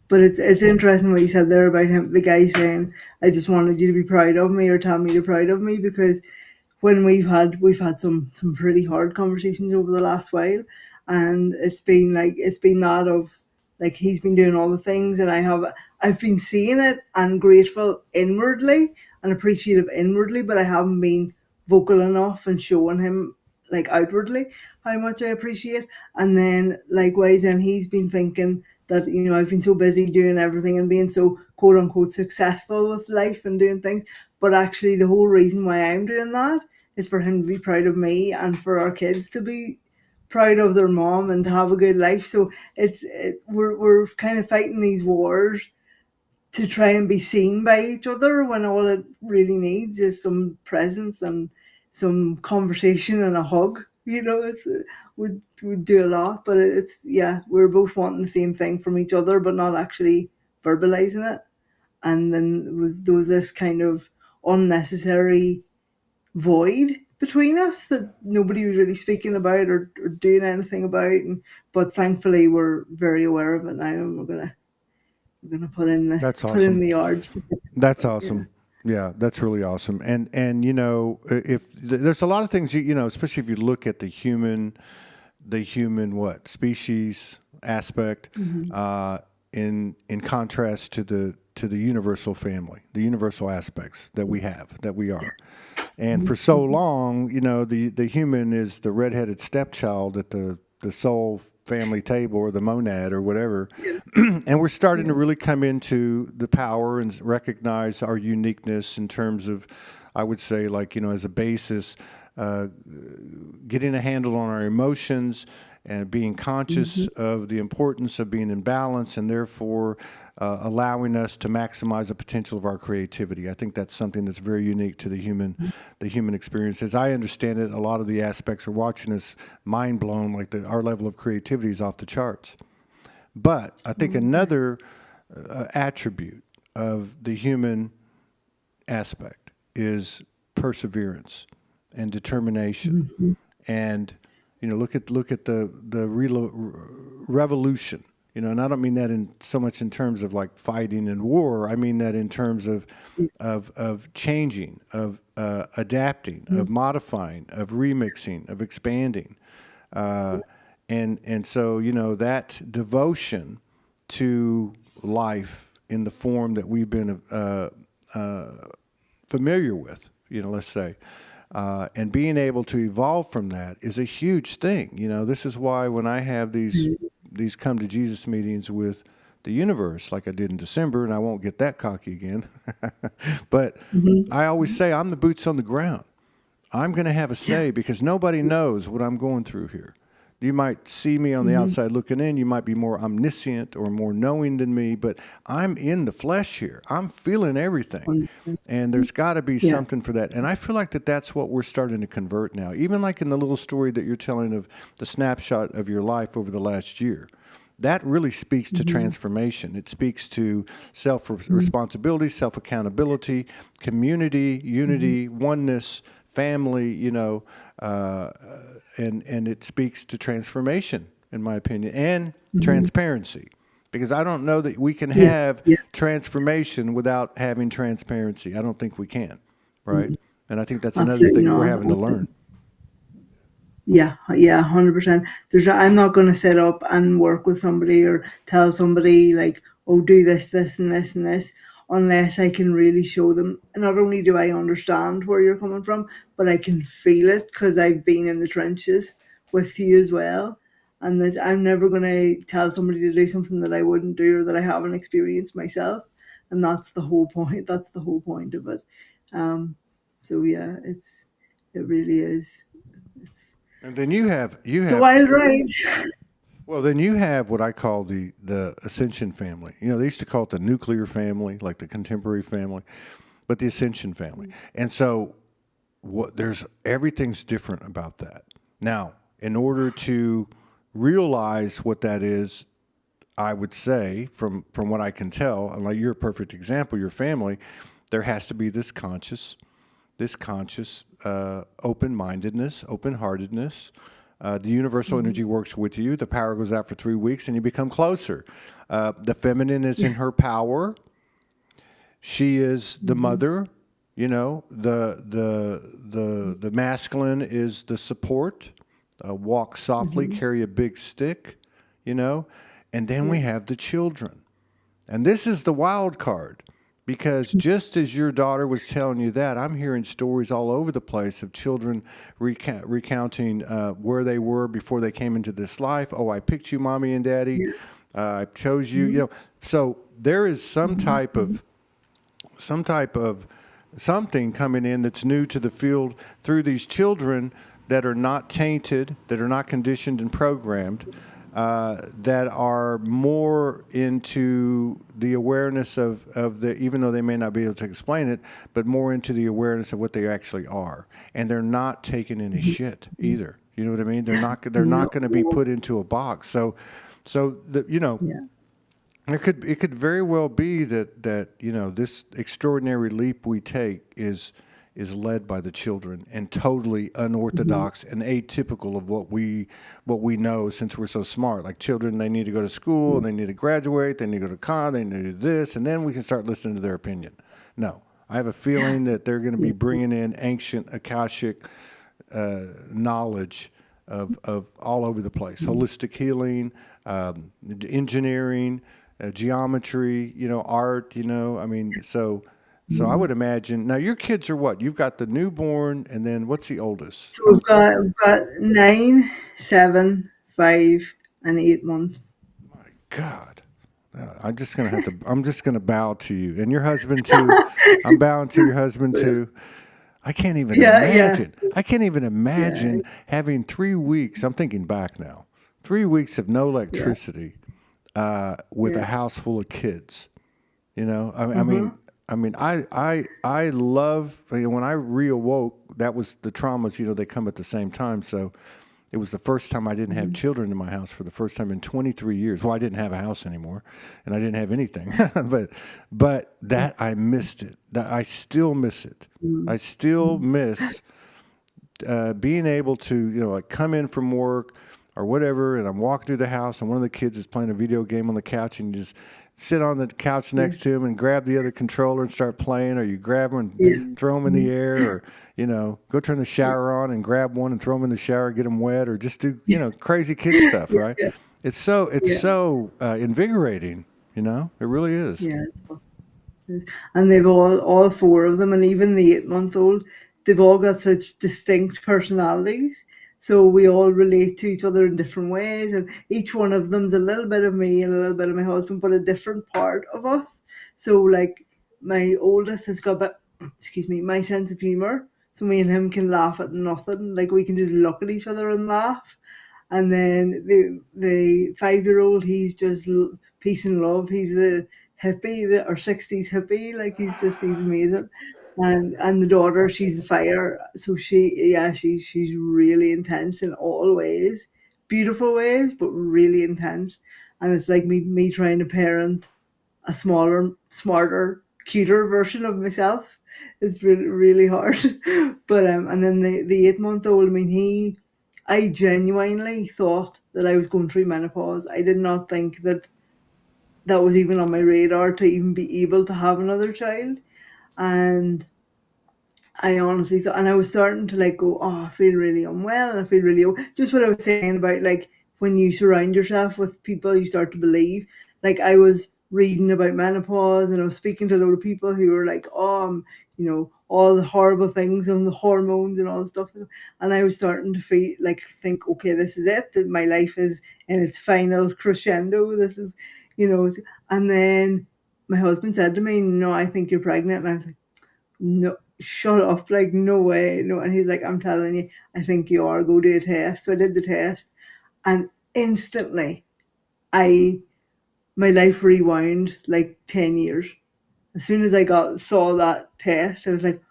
But it's interesting what you said there about him, the guy saying, "I just wanted you to be proud of me, or tell me you're proud of me," because when we've had some pretty hard conversations over the last while, and it's been that of, like, he's been doing all the things, and I've been seeing it and grateful inwardly and appreciative inwardly, but I haven't been vocal enough and showing him like outwardly how much I appreciate. And then likewise, then he's been thinking that, you know, I've been so busy doing everything and being so quote unquote successful with life and doing things. But actually the whole reason why I'm doing that is for him to be proud of me and for our kids to be proud of their mom and to have a good life. So we're kind of fighting these wars to try and be seen by each other when all it really needs is some presence and some conversation and a hug. You know, it's would do a lot, but it's yeah, we're both wanting the same thing from each other, but not actually verbalizing it. And then there was this kind of unnecessary void between us that nobody was really speaking about or doing anything about. And but thankfully, we're very aware of it now, and we're gonna That's put in awesome. the yards to fix it. That's But yeah. awesome. Yeah, that's really awesome. And you know, if there's a lot of things you know, especially if you look at the human what species aspect in contrast to the universal family, the universal aspects that we have, that we are. And for so long, you know, the human is the redheaded stepchild at the soul family table or the monad or whatever. And we're starting to really come into the power and recognize our uniqueness in terms of, I would say, like, you know, as a basis, getting a handle on our emotions and being conscious of the importance of being in balance and therefore allowing us to maximize the potential of our creativity. I think that's something that's very unique to the human experience. As I understand it, a lot of the aspects are watching us mind blown, like our level of creativity is off the charts. But I think another attribute of the human aspect is perseverance and determination. And you know, look at revolution. You know, and I don't mean that in so much in terms of like fighting and war. I mean that in terms of changing, of adapting, of modifying, of remixing, of expanding. And so, you know, that devotion to life in the form that we've been familiar with, you know, let's say, and being able to evolve from that is a huge thing. You know, this is why when I have these come to Jesus meetings with the universe, like I did in December, and I won't get that cocky again, but I always say I'm the boots on the ground. I'm going to have a say because nobody knows what I'm going through here. You might see me on the outside looking in. You might be more omniscient or more knowing than me, but I'm in the flesh here. I'm feeling everything. And there's got to be Yeah. something for that. And I feel like that's what we're starting to convert now. Even like in the little story that you're telling of the snapshot of your life over the last year. That really speaks to transformation. It speaks to self-responsibility, self-accountability, community, unity, oneness, family, you know, and it speaks to transformation, in my opinion, and transparency. Because I don't know that we can have Yeah. transformation without having transparency. I don't think we can, right? And I think that's another Absolutely thing that we're not. having to learn. Yeah, yeah, 100%. I'm not going to sit up and work with somebody or tell somebody like, oh, do this, this, and this, and this, unless I can really show them. Not only do I understand where you're coming from, but I can feel it because I've been in the trenches with you as well. And I'm never going to tell somebody to do something that I wouldn't do or that I haven't experienced myself. And that's the whole point. That's the whole point of it. So yeah, it really is. And then you It's a wild ride. well, then you have what I call the Ascension family. You know, they used to call it the nuclear family, like the contemporary family, but the Ascension family. And so there's everything's different about that. Now, in order to realize what that is, I would say from what I can tell, and like you're a perfect example, your family, there has to be this conscious open-mindedness, open-heartedness. The universal energy works with you. The power goes out for 3 weeks, and you become closer. The feminine is in her power. She is the mother. You know, the masculine is the support. Walk softly, carry a big stick. You know, and then we have the children, and this is the wild card Because just as your daughter was telling you that, I'm hearing stories all over the place of children recounting where they were before they came into this life. Oh, I picked you, mommy and daddy. Yeah. I chose you. You Mhm. know, so there is Mhm. Mhm. some type of something coming in that's new to the field through these children that are not tainted, that are not conditioned and programmed, that are more into the awareness of the, even though they may not be able to explain it, but more into the awareness of what they actually are. And they're not taking any shit either. You know what I mean? They're No, not going to be no. put into a box. So the, you know, Yeah. it could very well be that you know this extraordinary leap we take is led by the children and totally Mhm. unorthodox and atypical of what we know since we're so smart. Like children, they need to go to school and they need to graduate, they need to go to college, they need to do this, and then we can start listening to their opinion. No, I have a feeling that they're going to be Yeah. bringing in ancient Akashic knowledge of all over the place, Mhm. holistic healing, engineering, geometry, you know, art, you know, I mean, so I Mhm. would imagine now your kids are what? You've got the newborn, and then what's the oldest? So we've got 9, 7, 5, and 8 months. My God. I'm just gonna bow to you and your husband too. I'm bowing to your husband too. I can't even Yeah, yeah, imagine. I can't even yeah, imagine having 3 weeks. I'm thinking back now. 3 weeks of no yeah, electricity with a yeah. house full of kids. You know, Uh-huh. I love, you know, when I reawoke, that was the traumas, you know, they come at the same time. So it was the first time I didn't have Mhm. children in my house for the first time in 23 years. Well, I didn't have a house anymore and I didn't have anything, but that I missed it. That I still miss it. Mhm. I still Mhm. miss being able to, you know, like come in from work or whatever, and I'm walking through the house, and one of the kids is playing a video game on the couch, and you just sit on the couch Yeah, next to him and grab the other controller and start playing, or you grab them and yeah. throw them in the Mhm. air, or you know, go turn the Yeah, shower on and grab one and throw them in the shower, get them wet, or just do, you know, crazy kid stuff, yeah, right? yeah, It's yeah, so invigorating, you know, it really is. yeah. It's awesome. And they've all four of them, and even the 8-month-old, they've all got such distinct personalities. So we all relate to each other in different ways, and each one of them's a little bit of me and a little bit of my husband, but a different part of us. So like my oldest has got, excuse me, my sense of humor. So me and him can laugh at nothing. Like we can just look at each other and laugh. And then the 5-year-old, he's just peace and love. He's the hippie, the or 60s hippie. Like he's amazing. And the daughter, she's the fire. So she's really intense in all ways, beautiful ways, but really intense. And it's like me trying to parent a smaller, smarter, cuter version of myself. It's really hard. But and then the 8-month-old, I mean, I genuinely thought that I was going through menopause. I did not think that that was even on my radar to even be able to have another child. And I honestly thought, and I was starting to like go, oh, I feel really unwell, and I feel really just what I was saying about like when you surround yourself with people, you start to believe. Like I was reading about menopause, and I was speaking to a lot of people who were like, oh, you know, all the horrible things and the hormones and all the stuff, and I was starting to feel like think, okay, this is it. That my life is in its final crescendo. This is, you know, and then my husband said to me, "No, I think you're pregnant," and I was like, no, shut up, like no way, no. And he's like, I'm telling you, I think you are, go do a test. So I did the test, and instantly I my life rewound like 10 years. As soon as I got saw that test, I was like,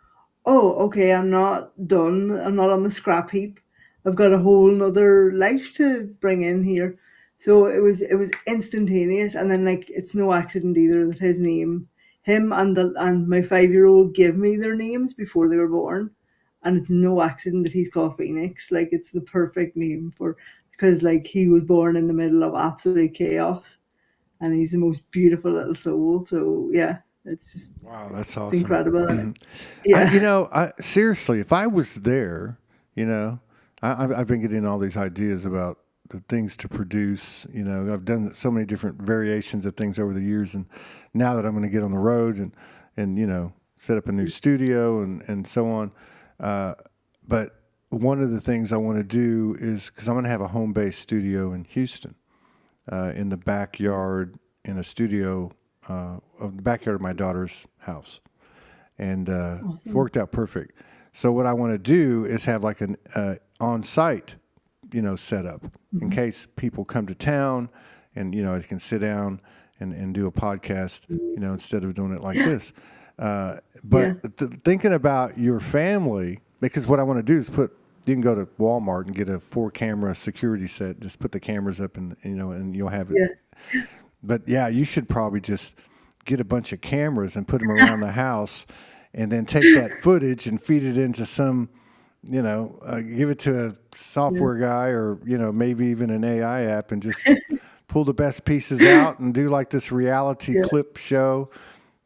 oh, okay, I'm not done. I'm not on the scrap heap. I've got a whole nother life to bring in here. So it was instantaneous, and then like it's no accident either that his name, him and my 5-year-old give me their names before they were born, and it's no accident that he's called Phoenix. Like it's the perfect name for because like he was born in the middle of absolute chaos, and he's the most beautiful little soul. So yeah, Wow, that's it's awesome. incredible. You Yeah. know, seriously, if I was there, you know, I've been getting all these ideas about the things to produce. You know, I've done so many different variations of things over the years, and now that I'm going to get on the road, and and set up a new studio and so on. But one of the things I want to do is, because I'm going to have a home-based studio in Houston, in the backyard, in a studio of the backyard of my daughter's house, and Awesome. it's worked out perfect. So what I want to do is have like an on-site, setup in case people come to town, and I can sit down and do a podcast, instead of doing it like this. But thinking about your family, because what I want to do is you can go to Walmart and get a 4-camera security set. Just put the cameras up, and you'll have it. Yeah. But yeah, you should probably just get a bunch of cameras and put them around the house, and then take that footage and feed it into some, give it to a software guy, or maybe even an AI app, and just pull the best pieces out and do like this reality clip show.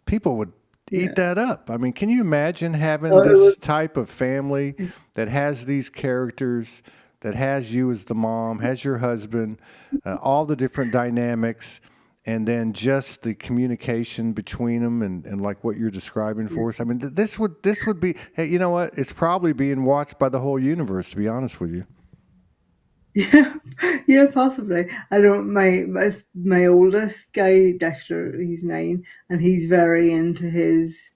People would eat that up. I mean, can you imagine having this type of family that has these characters, that has you as the mom, has your husband, all the different dynamics, and then just the communication between them, and like what you're describing for us? I mean, this would be, hey, you know what? It's probably being watched by the whole universe, to be honest with you. Yeah, possibly. I don't. My oldest guy, Dexter, he's 9, and he's very into his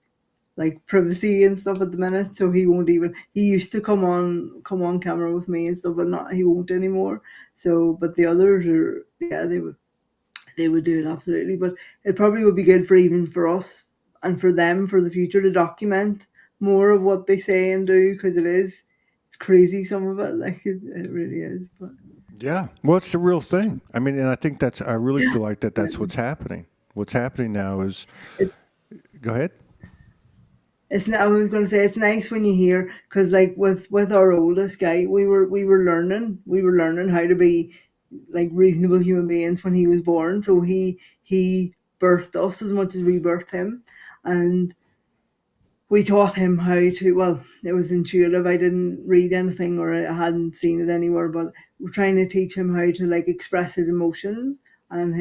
like privacy and stuff at the minute. So he won't even. He used to come on camera with me and stuff, but not. He won't anymore. So, but the others are. Yeah, they would do it absolutely. But it probably would be good for even for us and for them for the future to document more of what they say and do, because it's crazy, some of it. Like it really is. But Yeah. Well, it's the real thing. I mean, and I think I really feel like that's what's happening. What's happening now is, it's go ahead. I was going to say it's nice when you hear, because like with our oldest guy, we were learning how to be like reasonable human beings when he was born. So he birthed us as much as we birthed him, and we taught him how to. Well, it was intuitive. I didn't read anything, or I hadn't seen it anywhere, but we're trying to teach him how to like express his emotions and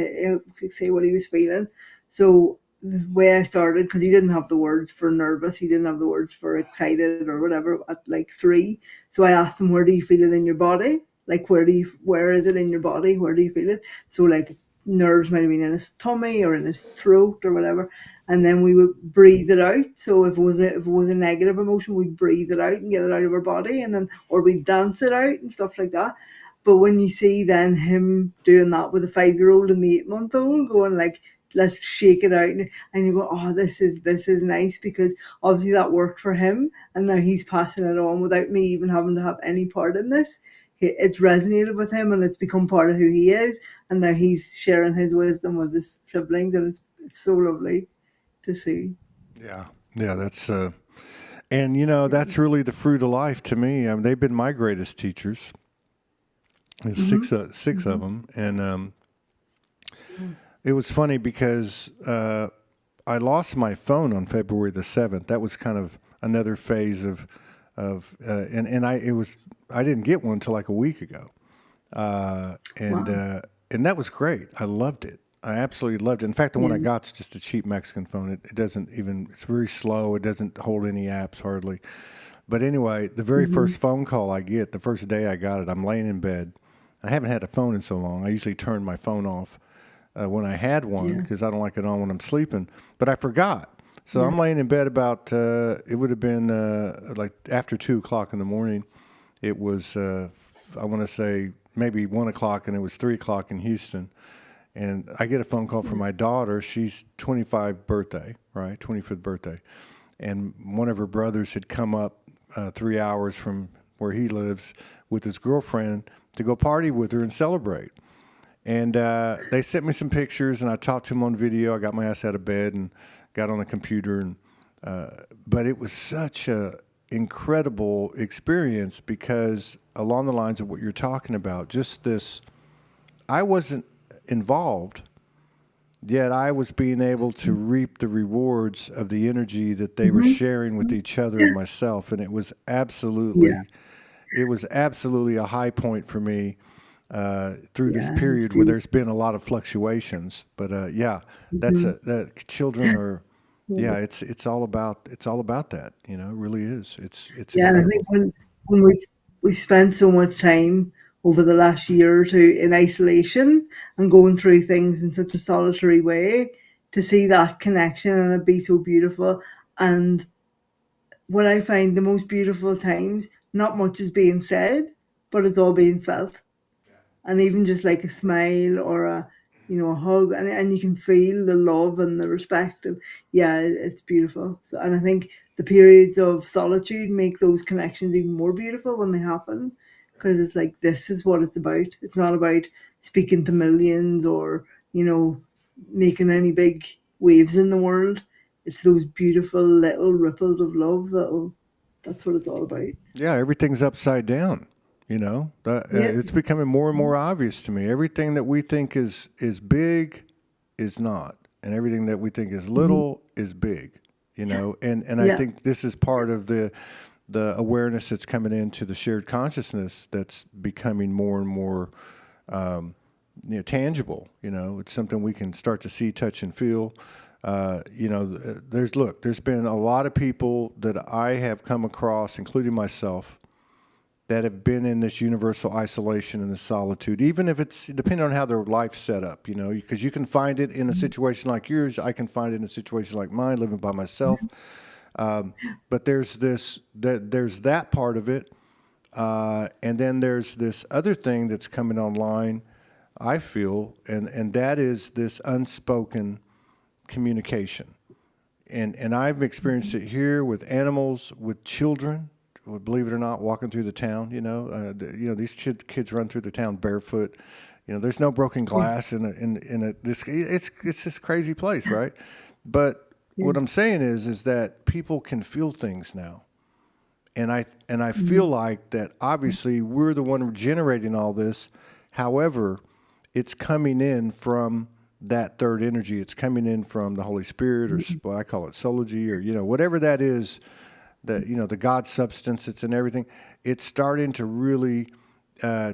say what he was feeling. So the way I started, because he didn't have the words for nervous, he didn't have the words for excited or whatever at like 3. So I asked him, where do you feel it in your body? Like where is it in your body? Where do you feel it? So like nerves might have been in his tummy or in his throat or whatever. And then we would breathe it out. So if it was a negative emotion, we'd breathe it out and get it out of our body, and then or we'd dance it out and stuff like that. But when you see then him doing that with a 5-year-old and the 8-month-old, going like, let's shake it out, and you go, oh, this is nice, because obviously that worked for him, and now he's passing it on without me even having to have any part in this. It's resonated with him, and it's become part of who he is, and now he's sharing his wisdom with his siblings, and it's so lovely to see. Yeah. Yeah. And that's really the fruit of life to me. I mean, they've been my greatest teachers. There's six of them, and it was funny because I lost my phone on February the 7th. That was kind of another phase and I didn't get one until like a week ago, and that was great. I loved it. I absolutely loved it. In fact, the one I got is just a cheap Mexican phone. It doesn't even. It's very slow. It doesn't hold any apps hardly. But anyway, the very first phone call I get, the first day I got it, I'm laying in bed. I haven't had a phone in so long. I usually turn my phone off when I had one, because I don't like it on when I'm sleeping. But I forgot. So I'm laying in bed about, it would have been like after 2 o'clock in the morning. It was, I want to say, maybe 1 o'clock, and it was 3 o'clock in Houston. And I get a phone call from my daughter. She's 25th birthday, right? 25th birthday. And one of her brothers had come up 3 hours from where he lives with his girlfriend to go party with her and celebrate. And they sent me some pictures, and I talked to him on video. I got my ass out of bed and got on the computer. And but it was such a incredible experience, because along the lines of what you're talking about, just this, I wasn't involved, yet I was being able to reap the rewards of the energy that they were sharing with each other and myself. And it was absolutely a high point for me through this period where there's been a lot of fluctuations. But that children are Yeah, it's all about that. You know, it really is. It's Yeah, and I think incredible. when we've spent so much time over the last year or two in isolation and going through things in such a solitary way, to see that connection and it be so beautiful. And what I find the most beautiful times, not much is being said, but it's all being felt. And even just like a smile or a hug, and you can feel the love and the respect, and yeah, it's beautiful. So, and I think the periods of solitude make those connections even more beautiful when they happen, because it's like this is what it's about. It's not about speaking to millions or making any big waves in the world. It's those beautiful little ripples of love that's what it's all about. Yeah, everything's upside down. You know, Yeah. it's becoming more and more obvious to me. Everything that we think is big is not, and everything that we think is Mhm. little is big. You know, and I Yeah. think this is part of the awareness that's coming into the shared consciousness that's becoming more and more tangible. You know, it's something we can start to see, touch, and feel. There's been a lot of people that I have come across, including myself, that have been in this universal isolation and this solitude, even if it's depending on how their life's set up, you know, because you can find it in a situation like yours. I can find it in a situation like mine, living by myself. But there's that part of it. And then there's this other thing that's coming online, I feel, and that is this unspoken communication. And I've experienced it here with animals, with children, believe it or not, walking through the town. These kids run through the town barefoot. You know, there's no broken glass it's this crazy place, right? But Yeah. what I'm saying is that people can feel things now. And I feel Mhm. like that obviously we're the one generating all this. However, it's coming in from that third energy. It's coming in from the Holy Spirit, or Mhm. what I call it, Soulogy, or whatever that is, the God substance that's in everything. It's starting to really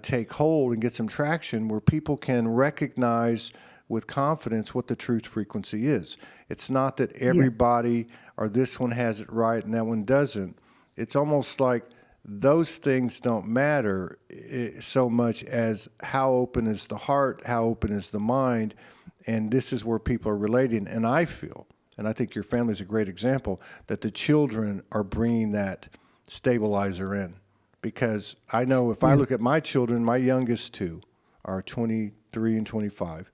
take hold and get some traction where people can recognize with confidence what the truth frequency is. It's not that Yeah. everybody or this one has it right and that one doesn't. It's almost like those things don't matter so much as how open is the heart, how open is the mind, and this is where people are relating. And I feel, and I think your family is a great example, that the children are bringing that stabilizer in. Because I know if I Yeah. look at my children, my youngest two are 23 and 25,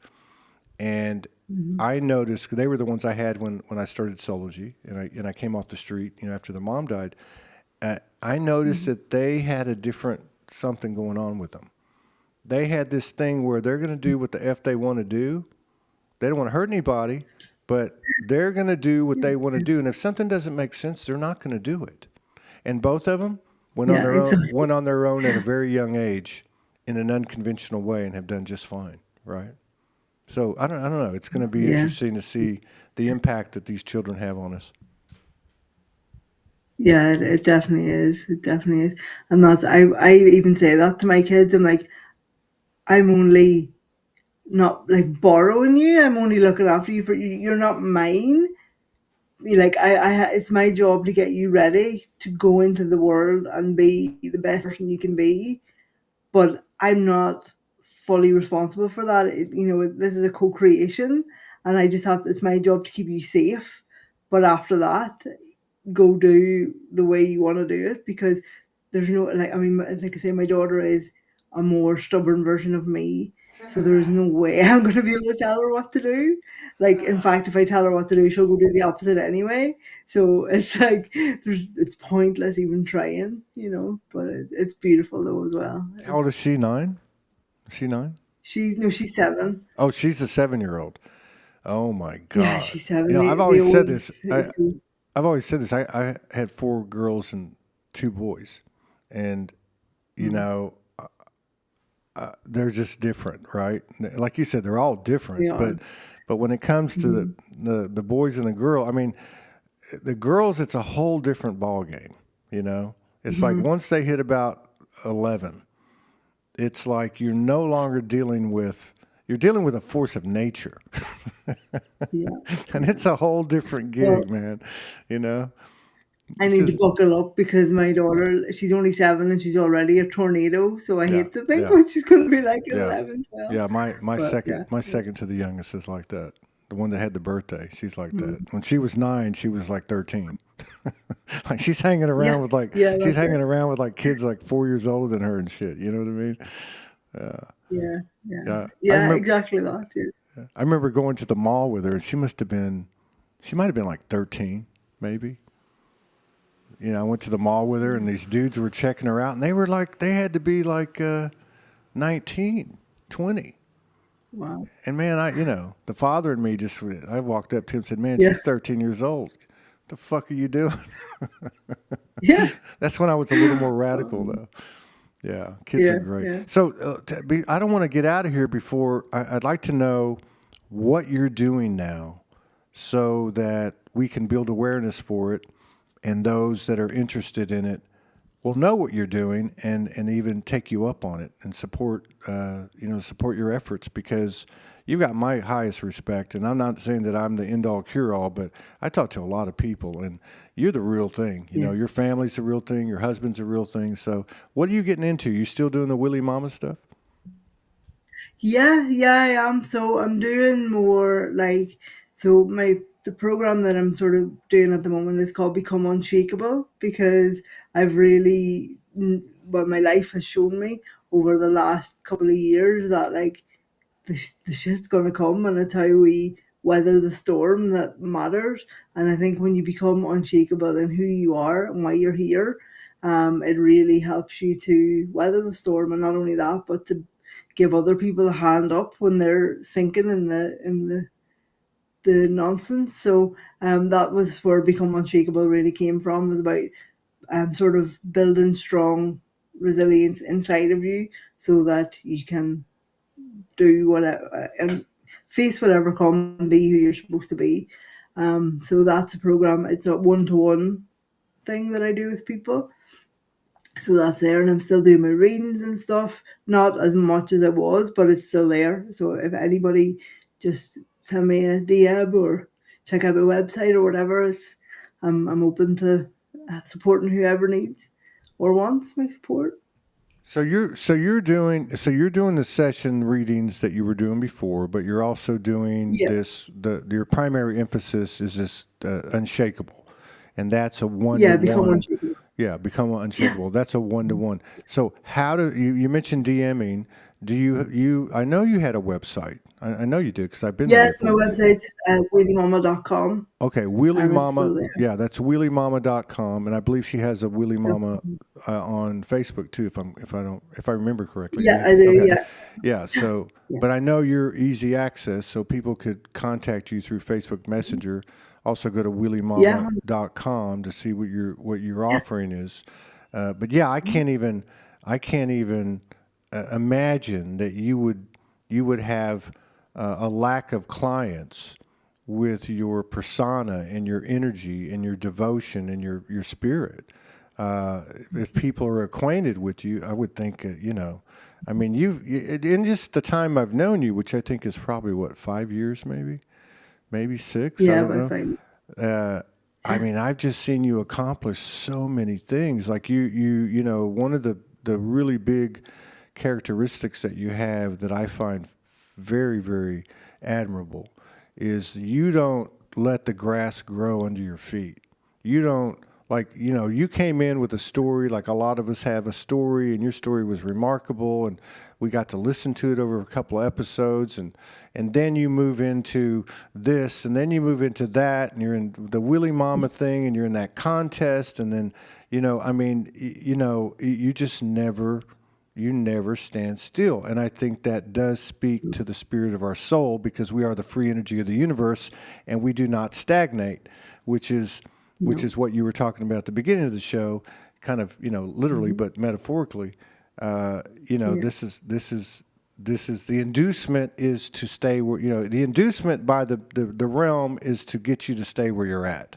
and Mhm. I noticed they were the ones I had when I started Soulogy, and I came off the street, after their mom died. I noticed Mhm. that they had a different something going on with them. They had this thing where they're going to do what the f they want to do. They don't want to hurt anybody, but they're going to do what they want to do. And if something doesn't make sense, they're not going to do it. And both of them Yeah, exactly. went on their own at a very young age in an unconventional way and have done just fine, right? So I don't know. It's going to be Yeah. interesting to see the impact that these children have on us. Yeah, it definitely is. It definitely is. And I even say that to my kids. I'm like, I'm only not like borrowing you. I'm only looking after you for you. You're not mine. Like it's my job to get you ready to go into the world and be the best person you can be. But I'm not fully responsible for that. This is a co-creation, and I just have. It's my job to keep you safe. But after that, go do the way you want to do it, because there's no, like, I mean, like I say, my daughter is a more stubborn version of me, so there is no way I'm going to be able to tell her what to do. Like, in fact, if I tell her what to do, she'll go do the opposite anyway. So it's like it's pointless even trying, but it's beautiful though as well. How old is she? 9? Is she 9? She's no, she's 7. Oh, she's a 7-year-old. Oh my Yeah, God. she's 7. I've The always said oldest this. is so, I've always said this. I had 4 girls and 2 boys, and you mm, know they're just different, right? Like you said, they're all they different. are. But when it comes to Hmm. the boys and the girl, I mean, the girls, it's a whole different ball game. It's like Hmm. once they hit about 11, it's like you're no longer dealing with you're dealing with a force of nature. Yeah. And it's a whole different Well, gig, man. You know, I it's need to just, buckle up because my daughter, she's only 7 and she's already a tornado. So I yeah, hate to think yeah, what she's going to be like at yeah, 11, 12. yeah. My But second, yeah, my second to the youngest is like that. The one that had the birthday, she's like that. mm. When she was 9, she was like 13. Like she's hanging around Yeah, with like yeah, she's that's hanging it. around with like kids like 4 years older than her and shit. You know what I mean? Yeah, yeah, Yeah, yeah, exactly that. Yeah. I remember going to the mall with her, and she might have been like 13, maybe. You know, I went to the mall with her, and these dudes were checking her out, and they had to be like 19, 20. Wow. And man, the father in me I walked up to him and said, man, Yeah, she's 13 years old. What the fuck are you doing? yeah, That's when I was a little more radical, though. Yeah, kids are yeah, great. yeah. So I don't want to get out of here before I'd like to know what you're doing now so that we can build awareness for it and those that are interested in it will know what you're doing and even take you up on it and support your efforts because you've got my highest respect. And I'm not saying that I'm the end all cure all, but I talk to a lot of people and you're the real thing. You know, Yeah. your family's the real thing. Your husband's the real thing. So what are you getting into? You still doing the Willy Mama stuff? Yeah, yeah, I am. So I'm doing more like so my the program that I'm sort of doing at the moment is called Become Unshakable because I've really well my life has shown me over the last couple of years that like the shit's gonna come and it's how we weather the storm that matters. And I think when you become unshakable in who you are and why you're here, it really helps you to weather the storm and not only that, but to give other people a hand up when they're sinking in the nonsense. So that was where Become Unshakable really came from, was about sort of building strong resilience inside of you so that you can do whatever and face whatever comes and be who you're supposed to be. So that's a program. It's a one-to-one thing that I do with people. So that's there, and I'm still doing my readings and stuff. Not as much as I was, but it's still there. So if anybody just send me a DM or check out my website or whatever, I'm open to supporting whoever needs or wants my support. So you're doing the session readings that you were doing before, but you're also doing Yeah, this. Your primary emphasis is this unshakable, and that's a one to yeah, become one. unshakable. Yeah, become Yeah. unshakable. That's a one to one. So how do you mentioned DMing? Do you? I know you had a website. I know you did because I've been there Yes, my before. website's wheeliemama.com. Okay, Wheelie It's Mama. still there. Yeah, that's wheeliemama.com, and I believe she has a Wheelie Yep. Mama on Facebook too. If I remember correctly. Yeah, I do. Okay. Yeah, Yeah. So, yeah, but I know you're easy access, so people could contact you through Facebook Messenger. Also, go to yeah, wheeliemama.com to see what your offering is. But yeah, I can't even imagine that you would have a lack of clients with your persona and your energy and your devotion and your spirit. If people are acquainted with you, I would think, I mean, in just the time I've known you, which I think is probably what, 5 years, maybe 6, I yeah. don't But know. fine. I mean, I've just seen you accomplish so many things. Like one of the really big characteristics that you have that I find very, very admirable is you don't let the grass grow under your feet. You don't you came in with a story like a lot of us have a story, and your story was remarkable, and we got to listen to it over a couple of episodes, and then you move into this, and then you move into that, and you're in the Willy Mama thing, and you're in that contest, and then I mean, you just never stand still. And I think that does speak to the spirit of our soul because we are the free energy of the universe and we do not stagnate, which is which No. is what you were talking about at the beginning of the show, kind of, literally, but metaphorically. Yeah. This is the inducement is to stay where, the inducement by the realm is to get you to stay where you're at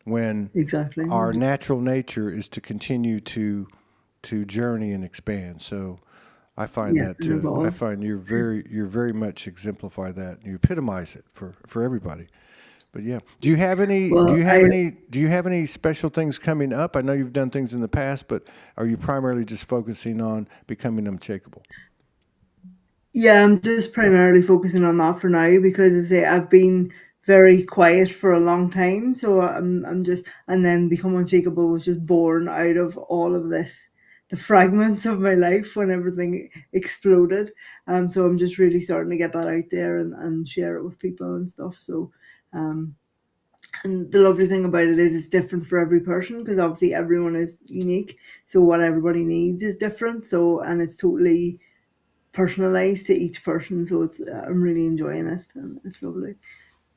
when Exactly. our natural nature is to continue to journey and expand. So I find yeah, that and too. I evolve. find you're very much exemplify that. You epitomize it for everybody. But yeah, Well, I do you have any special things coming up? I know you've done things in the past, but are you primarily just focusing on becoming unshakable? Yeah, I'm just primarily focusing on that for now because as I say I've been very quiet for a long time. So I'm just, and then Become Unshakable was just born out of all of this, the fragments of my life when everything exploded. So I'm just really starting to get that out there and share it with people and stuff. So um and the lovely thing about it is it's different for every person because obviously everyone is unique. So what everybody needs is different. So and it's totally personalized to each person. So it's I'm really enjoying it and it's lovely.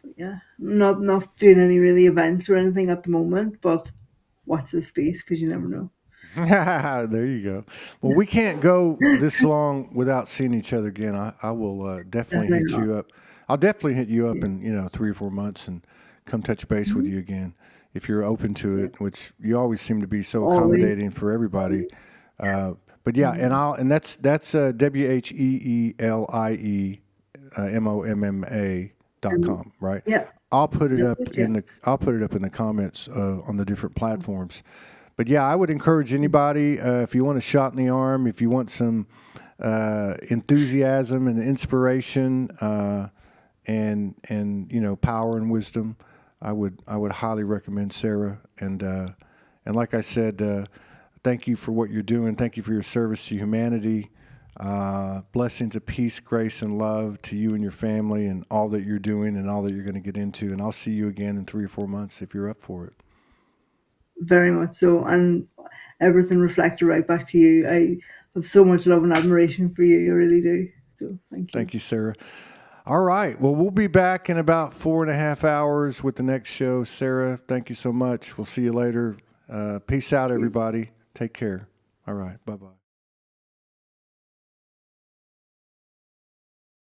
But yeah, not doing any really events or anything at the moment, but watch the space because you never know. There you go. Well, we can't go this long without seeing each other again. I will definitely Definitely hit not. you up. I'll definitely hit you up Yeah. in 3 or 4 months and come touch base with Mhm. you again if you're open to Yeah. it. Which you always seem to be so Always. accommodating for everybody. Always. But yeah, Mhm. and that's And WHEELIE.com, right? yeah, I'll put it that's up it. Yeah. I'll put it up in the comments on the different platforms. But yeah, I would encourage anybody if you want a shot in the arm, if you want some enthusiasm and inspiration, and power and wisdom, I would highly recommend Sarah. And like I said, thank you for what you're doing. Thank you for your service to humanity. Blessings of peace, grace, and love to you and your family, and all that you're doing and all that you're going to get into. And I'll see you again in 3 or 4 months if you're up for it. Very much so. And everything reflected right back to you. I have so much love and admiration for you. You really do. So thank you. Thank you, Sarah. All right. Well, we'll be back in about 4.5 hours with the next show. Sarah, thank you so much. We'll see you later. Peace out, Thank you. everybody. Take care. All right. Bye bye.